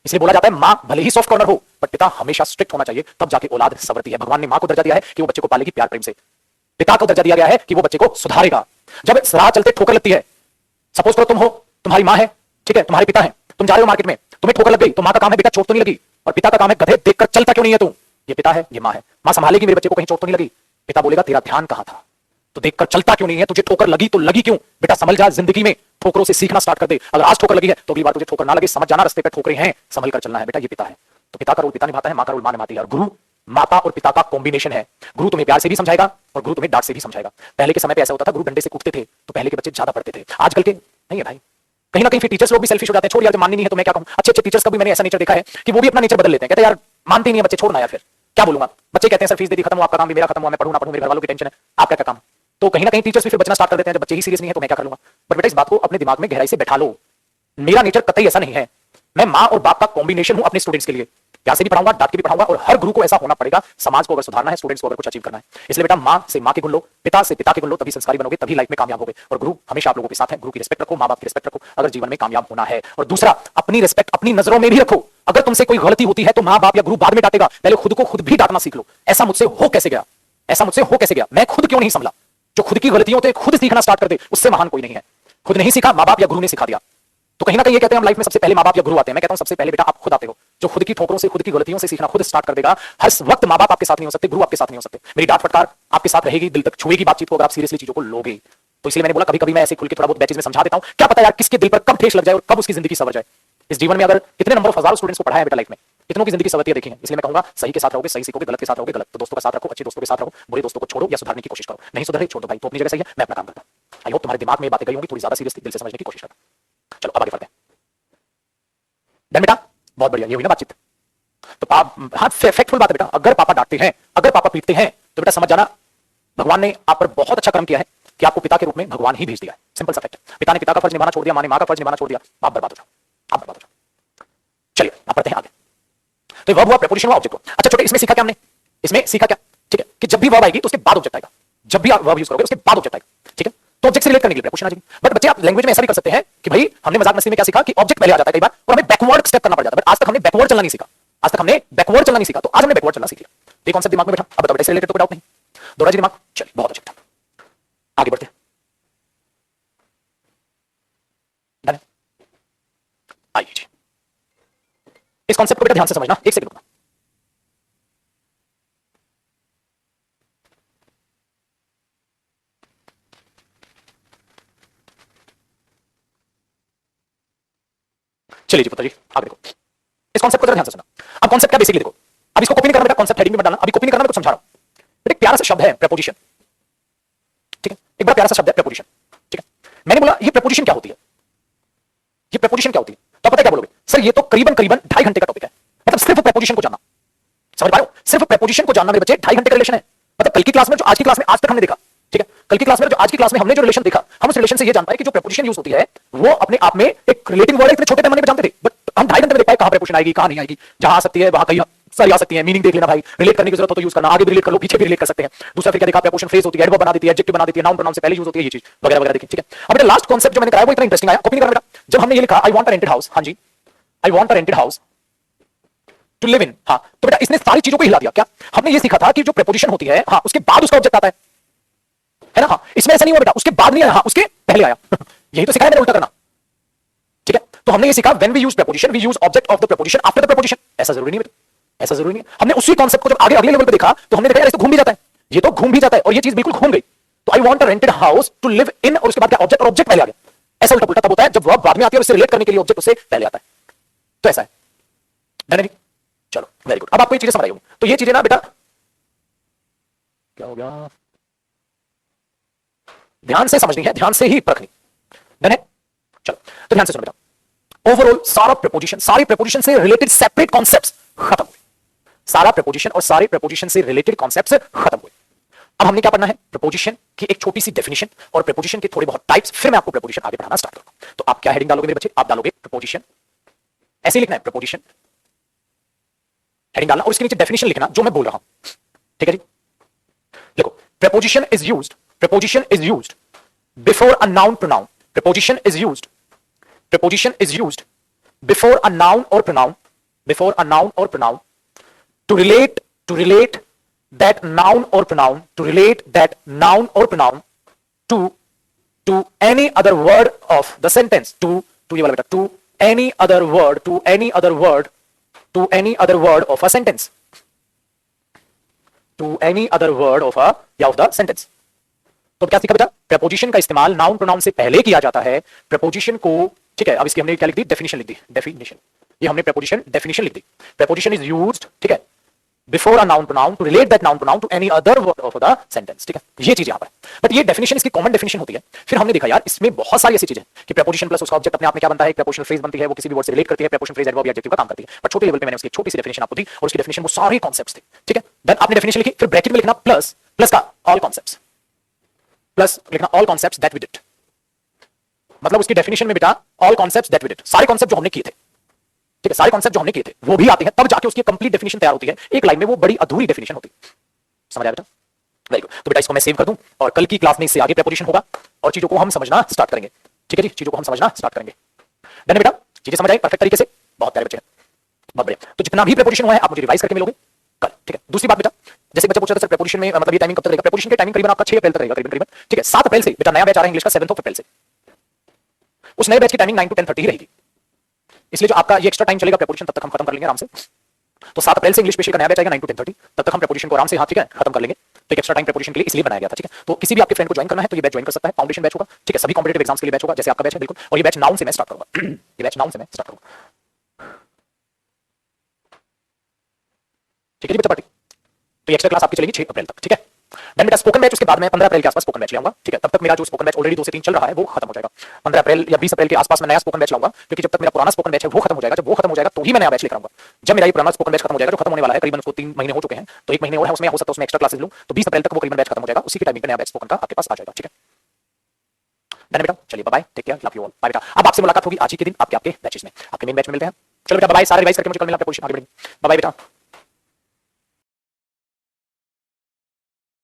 इसलिए बोला जाता है मां भले ही सॉफ्ट कॉर्नर हो पर पिता हमेशा स्ट्रिक्ट होना चाहिए, तब जाके औलाद संवरती है। भगवान ने मां को दर्जा दिया है कि वो बच्चे को पालेगी प्यार प्रेम से, पिता को दर्जा दिया गया है कि वो बच्चे को सुधारेगा। जब राह चलते ठोकर लगती है, सपोज करो तुम हो, तुम्हारी मां है, ठीक है, तुम्हारे पिता है, तुम जा रहे हो मार्केट में, तुम्हें ठोकर लग गई, तो मां का काम है बेटा चोट तो नहीं लगी, और पिता का काम है गधे देखकर चलता क्यों नहीं है तू, ये पिता है ये मां है, मां संभालेगी मेरे बच्चे को कहीं चोट तो नहीं लगी, पिता बोलेगा तेरा ध्यान कहां था, तो देखकर चलता क्यों नहीं है, तुझे ठोकर लगी तो लगी क्यों, बेटा समझ जा, जिंदगी में ठोकरों से सीखना स्टार्ट कर दे। अगर आज ठोकर लगी है तो अगली बार तुझे ठोकर ना लगे, समझ जाना रास्ते पे ठोकरें हैं, संभल कर चलना है बेटा, ये पिता है। तो पिता का रोल पिता निभाता है, मां का रोल मां निभाती है, और गुरु माता और पिता का कॉम्बिनेशन है। गुरु तुम्हें प्यार से भी समझाएगा और गुरु तुम्हें डांट से भी समझाएगा। पहले के समय पे ऐसा होता था, गुरु डंडे से कूटते थे तो पहले के बच्चे ज्यादा पढ़ते थे, आजकल के नहीं है भाई। कहीं ना कहीं फिर टीचर्स लोग भी सेल्फिश हो जाते हैं, छोड़ यार माननी नहीं है तो मैं क्या कहूं। अच्छे अच्छे टीचर्स का भी मैंने ऐसा नेचर देखा है कि वो भी अपना नेचर बदल लेते हैं, कहते हैं यार मानते ही नहीं है बच्चे, छोड़ना यार, फिर क्या बोलूंगा। बच्चे कहते हैं सर फीस दे दी, खत्म हुआ आपका काम भी, मेरा खत्म हुआ, मैं पढ़ूं ना पढ़ूं, मेरे घर वालों की टेंशन है, आपका क्या काम। तो कहीं ना कहीं टीचर्स भी फिर बचना स्टार्ट कर देते हैं, जब बच्चे ही सीरियस नहीं है तो मैं क्या कर लूंगा। बट बेटा इस बात को अपने दिमाग में गहराई से बैठा लो, मेरा नेचर कतई ऐसा नहीं है। मैं मां और बाप का कॉम्बिनेशन हूं अपने स्टूडेंट्स के लिए। प्यार से भी पढ़ाऊंगा, डांट के भी पढ़ाऊंगा, और हर गुरु को ऐसा होना पड़ेगा समाज को अगर सुधारना है, स्टूडेंट्स को अगर कुछ अचीव करना है। इसलिए बेटा मां से मां के गुण लो, पिता से पिता के गुण लो, तभी संस्कारी बनोगे, तभी लाइफ में कामयाब होगे। और गुरु हमेशा आप लोगों के साथ है, गुरु की रिस्पेक्ट रखो, मां बाप की रिस्पेक्ट रखो अगर जीवन में कामयाब होना है। और दूसरा, अपनी रिस्पेक्ट अपनी नजरों में भी रखो। अगर तुमसे कोई गलती होती है तो मां बाप या गुरु बाद में डांटेगा, पहले खुद को खुद भी डांटना सीख लो। ऐसा मुझसे हो कैसे गया, ऐसा मुझसे हो कैसे गया, मैं खुद क्यों नहीं संभला। जो खुद की गलतियों से खुद सीखना स्टार्ट कर दे, उससे महान कोई नहीं है। खुद नहीं सीखा, मां बाप या गुरु ने सिखा दिया। तो कहीं ना कहीं ये कहते हैं हम लाइफ में सबसे पहले मां बाप या गुरु आते हैं। मैं कहता हूं सबसे पहले बेटा आप खुद आते हो, जो खुद की ठोकरों से खुद की गलतियों से सीखना खुद स्टार्ट कर देगा। हर वक्त मां बाप आपके साथ नहीं हो सकते, गुरु आपके साथ नहीं हो सकते। मेरी डांट फटकार आपके साथ रहेगी, दिल तक छुएगी बातचीत को, अगर आप सीरियसली चीजों को लोगे। तो इसलिए मैंने बोला कभी कभी मैं ऐसे खुल के थोड़ा बहुत बैचेज में समझा देता हूं, क्या पता यार किसके दिल पर कब ठेस लग जाए और कब उसकी जिंदगी सवर जाए। इस जीवन में अगर कितने नंबर ऑफ हजारों स्टूडेंट्स को पढ़ाया है बेटा लाइफ में, कितनों की जिंदगी सवरती है देखी है। इसलिए मैं कहूंगा सही के साथ रहोगे सही सीखोगे, गलत के साथ रहोगे गलत। तो दोस्तों का साथ रखो, अच्छे दोस्तों के साथ रहो, बुरे दोस्तों को छोड़ो या सुधारने की कोशिश करो। नहीं सुधरे छोड़ दो भाई, तो अपनी जगह सही है, मैं अपना काम करता हूं। आई होप तुम्हारे दिमाग में बातें गई होंगी, थोड़ी ज्यादा सीरियसली दिल से समझने की कोशिश करना। चलो अब आगे बढ़ते हैं। डन बेटा, बहुत बढ़िया, ये हुई ना बातचीत। तो आप हाँ फैक्टफुल बात है बेटा, अगर पापा डांटते हैं, अगर पापा पीटते हैं तो बेटा समझ जाना भगवान ने आप पर बहुत अच्छा कर्म किया है कि आपको पिता के रूप में भगवान ही भेज दिया है। सिंपल सा फैक्ट। पिता ने पिता का फर्ज निभाना छोड़ दिया, मां ने मां का फर्ज निभाना छोड़ दिया, आप बर्बाद हो जाओ, आप बर्बाद हो जाओ। चलिए आप पढ़ते हैं आगे। तो वर्ब हुआ, प्रीपोजिशन हुआ, ऑब्जेक्ट हुआ। अच्छा छोटे, इसमें सीखा क्या हमने, इसमें सीखा क्या, ठीक है, कि जब भी वर्ब आएगी तो उसके बाद ऑब्जेक्ट आएगा। जब भी आप वर्ब यूज करोगे उसके बाद ऑब्जेक्ट आएगा, ठीक है। तो ऑब्जेक्ट से रिलेट करने के लिए प्रीपोजिशन आ जाएगी। बट बच्चे आप लैंग्वेज में ऐसा भी कर सकते हैं कि भाई हमने मजाक मस्ती में क्या सीखा कि ऑब्जेक्ट पहले आ जाता है कई बार और हमें बैकवर्ड स्टेप करना पड़ जाता है। बट आज तक हमने बैकवर्ड चलना नहीं सीखा, आज तक हमने बैकवर्ड चलना नहीं सीखा, तो आज हमने बैकवर्ड चलना सीख लिया। ये कॉन्सेप्ट दिमाग में बैठा। अब बताओ बेटा इससे रिलेटेड तो कोई डाउट नहीं, दौड़ा जी दिमाग। चलिए बहुत अच्छा, आगे बढ़ते हैं। आइए जी, इस कॉन्सेप्ट को बेटा ध्यान से समझना, एक सेकंड रुकना। चलिए जी पुत्र जी आगे देखो, इस कॉन्सेप्ट को जरा ध्यान से सुनना। अब कॉन्सेप्ट क्या बेसिकली देखो, अब इसको कॉपी नहीं करना बेटा, कॉन्सेप्ट हेडिंग में मत डालना, अभी कॉपी नहीं करना, मैं कुछ समझा रहा हूं। बेटा एक प्यारा सा शब्द है प्रीपोजिशन, ठीक है, एक बड़ा प्यारा सा शब्द है प्रीपोजिशन, ठीक है। मैंने बोला ये प्रीपोजिशन क्या होती है, ये प्रीपोजिशन क्या होती है, तो पता है क्या बोलोगे, सर ये तो करीबन करीबन 2.5 घंटे का टॉपिक है। मतलब सिर्फ प्रीपोजिशन को जानना, समझ पा रहे हो, सिर्फ प्रीपोजिशन को जानना मेरे बच्चे 2.5 घंटे का रिलेशन है। मतलब कल की क्लास में जो आज की क्लास में आज तक हमने देखा, ठीक है, कल की क्लास में जो आज की क्लास में हमने जो रिलेशन देखा, हम उस रिलेशन से ये जान पाए कि जो प्रीपोजिशन यूज होती है वो अपने आप में एक रिलेटिंग वर्ड है। इतने छोटे पैमाने पे जानते थे, बट हम 2.5 घंटे में देख पाए कहां प्रीपोजिशन आएगी कहां नहीं आएगी, जहां आ सकती है वहां कहीं सारी आ सकती है। मीनिंग देख लेना भाई, रिलेट करने की जरूरत हो तो यूज करना, आगे भी रिलेट कर लो पीछे भी रिलेट कर सकते हैं। दूसरा फिर क्या देखा, प्रीपोजिशन फ्रेज होती है, एडवर्ब बना देती है, एडजेक्टिव बना देती है, नाउन प्रोनाउन से पहले यूज होती है, ये चीज वगैरह वगैरह देखिए, ठीक है। अब बेटा लास्ट कॉन्सेप्ट जो मैंने कराया वो इतना इंटरेस्टिंग आया, कॉपी नहीं करना बेटा। जब हमने ये लिखा I want a rented house, हां जी I want a rented house to live in, हाँ तो बेटा इसने सारी चीजों को हिला दिया। क्या हमने ये सीखा था कि जो प्रीपोजिशन होती है हाँ उसके बाद उसका ऑब्जेक्ट आता है ना। हाँ इसमें ऐसा नहीं हुआ बेटा उसके बाद नहीं आया, हाँ उसके पहले आया यही तो सिखाया मैंने उल्टा करना, ठीक है। तो हमने ये सीखा when we use preposition we use object of the preposition after the preposition. ऐसा जरूरी नहीं बेटा, ऐसा जरूरी नहीं। हमने उसी कॉन्सेप्ट को जब आगे अगले लेवल पे देखा तो हमने देखा यार इस तो घूम भी जाता है, ये तो घूम भी जाता है, और ये चीज बिल्कुल घूम गई। तो I want a rented house to live in, और उसके बाद क्या ऑब्जेक्ट, और ऑब्जेक्ट पहले आ गया। ऐसा उल्टा पुल्टा तब होता है जब वर्ब बाद में आती है और उससे रिलेट करने के लिए ऑब्जेक्ट उससे पहले आता है। तो ऐसा है, चलो वेरी गुड। अब आपको ये चीजें समझ आई होंगी। तो ये चीजें ना बेटा क्या हो गया, ध्यान से समझनी है, ध्यान से ही परखनी, डन है। चलो तो ध्यान से सुनो बेटा। ओवरऑल सारा प्रीपोजिशन, सारी प्रीपोजिशन से रिलेटेड सेपरेट कॉन्सेप्ट्स खत्म हुए, सारा प्रीपोजिशन और सारे प्रीपोजिशन से रिलेटेड कॉन्सेप्ट्स खत्म हुए। अब हमने क्या पढ़ना है, प्रीपोजिशन की एक छोटी सी डेफिनेशन और प्रीपोजिशन के थोड़े बहुत टाइप्स, फिर मैं आपको प्रीपोजिशन आगे पढ़ाना स्टार्ट करूंगा। तो आप क्या हेडिंग डालोगे मेरे बच्चे, आप डालोगे प्रीपोजिशन, ऐसे लिखना है प्रीपोजिशन, हेडिंग डालना और उसके नीचे डेफिनेशन लिखना जो मैं बोल रहा हूं, ठीक है जी। देखो preposition is used, preposition is used before a noun pronoun, preposition is used, preposition is used before a noun or pronoun, before a noun or pronoun to relate that noun or pronoun, to relate that noun or pronoun to any other word of the sentence, to ये वाला बेटा, to any other word, to any other word, to any other word of a sentence, to any other word of a या of the sentence। तो क्या सीखा बेटा, preposition का इस्तेमाल नाउन प्रोनाउन से पहले किया जाता है। प्रीपोजिशन को, ठीक है, अब इसकी हमने क्या लिख दी, डेफिनेशन लिख दी, डेफिनेशन, ये हमने प्रीपोजिशन डेफिनेशन लिख दी। प्रीपोजिशन इज यूज्ड, ठीक है, before a noun pronoun to relate that noun pronoun to any other word of the sentence, ठीक है, ये चीज यहां पर। बट ये डेफिनेशन इसकी कॉमन डेफिनेशन होती है। फिर हमने देखा यार इसमें बहुत सारी ऐसी चीजें कि प्रेपोजिशन प्लस उसका ऑब्जेक्ट अपने आप में क्या बनता है, एक प्रेपोजिशनल फ्रेज बनती है, वो किसी भी वर्ड से रिलेट करती है, प्रेपोजिशन फ्रेज एडवर्ब या एडजेक्टिव का काम करती है। बट छोटे लेवल पे मैंने उसकी एक छोटी सी डेफिनेशन आपको दी और उसकी डेफिनेशन वो सारे कॉन्सेप्ट्स थे, ठीक है। देन आपने डेफिनेशन लिखी, फिर ब्रैकेट में लिखना प्लस प्लस का ऑल कॉन्सेप्ट्स, प्लस लिखना all concepts that we did, मतलब उसकी डेफिनेशन में बेटा all concepts that we did, सारे कॉन्सेप्ट जो हमने किए थे, ठीक है, सारे कॉन्सेप्ट जो हमने किए थे वो भी आते हैं, तब जाके उसकी कंप्लीट डेफिनेशन तैयार होती है। एक लाइन में वो बड़ी अधूरी डेफिनेशन होती है। समझ आया बेटा? Very good. तो बेटा इसको मैं सेव कर दूं और कल की क्लास में इससे आगे प्रेपोजिशन होगा और चीजों को हम समझना स्टार्ट करेंगे, ठीक है जी, चीजों को हम समझना स्टार्ट करेंगे। डन है बेटा? चीजें समझ आई परफेक्ट तरीके से? बहुत प्यारे बच्चे हैं, बहुत बढ़िया। तो जितना भी प्रेपोजिशन हुआ है आप मुझे रिवाइज करके मिलोगे कल, ठीक है। दूसरी बात बेटा, जैसे बच्चा पूछा था सर प्रेपोजिशन में मतलब ये टाइमिंग कब तक रहेगा? प्रेपोजिशन की टाइमिंग करीबन आपका 6 अप्रैल तक रहेगा, करीबन, ठीक है। 7 अप्रैल से बेटा नया बैच आ रहा है इंग्लिश का, 7 अप्रैल से। उस नए बैच की टाइमिंग 9 to 10:30 ही रहेगी, इसलिए जो आपका ये एक्स्ट्रा टाइम चलेगा प्रेपोजिशन तब तक हम खत्म कर लेंगे आराम से। तो 7 अप्रैल से इंग्लिश स्पेशल का नया बैच आएगा 9 to 10:30, तब तक हम प्रेपोजिशन को आराम से, हाँ ठीक है, खत्म कर लेंगे। तो एक एक्स्ट्रा टाइम प्रेपोजिशन के लिए इसलिए बनाया गया था, ठीक है। तो किसी भी आपके फ्रेंड को ज्वाइन करना है तो ये बैच ज्वाइन कर सकता है, फाउंडेशन बैच होगा, ठीक है। सभी कॉम्पिटिटिव एग्जाम्स के लिए बैच होगा जैसे आपका बैच है, बिल्कुल। और ये बैच नाउन से मैं स्टार्ट करूंगा ये बैच नाउन से मैं स्टार्ट करूंगा, ठीक है जी बच्चा पार्टी। तो ये एक्स्ट्रा क्लास आपकी चलेगी 6 अप्रैल तक, ठीक है। देन बेटा स्पोकन बैच उसके बाद में 15 अप्रैल के आसपास स्पोकन बैच ले आऊंगा, ठीक है। तब तक मेरा जो स्पोकन बैच ऑलरेडी 2 से 3 चल रहा है वो खत्म हो जाएगा। 15 अप्रैल या 20 अप्रैल के आसपास मैं नया स्पोकन बैच लाऊंगा, क्योंकि जब तक मेरा पुराना स्पोकन बैच है वो खत्म हो जाएगा, जब वो खत्म हो जाएगा तो ही मैं नया बैच लेकर आऊंगा। जब मेरा ये पुराना स्पोकन बैच खत्म हो जाएगा, जो खत्म होने वाला है, करीबन उसको 3 महीने हो चुके हैं, तो 1 महीने और है उसमें, हो सकता है उसमें एक्स्ट्रा क्लासेस लूं, तो 20 अप्रैल तक वो करीबन बैच खत्म हो जाएगा, उसी की टाइमिंग पे नया बैच स्पोकन का आपके पास आ जाएगा, ठीक है। डन बेटा? चलिए bye, take care, love you all, bye बेटा। अब आपसे मुलाकात होगी आज ही के दिन आपके बैचेस में, आपके मेन बैच में मिलते हैं। चलो बेटा बाय, सारे रिवाइज करके मुझे कल मिलना, आपके पोजीशन आगे बढ़ेंगे। बाय बेटा।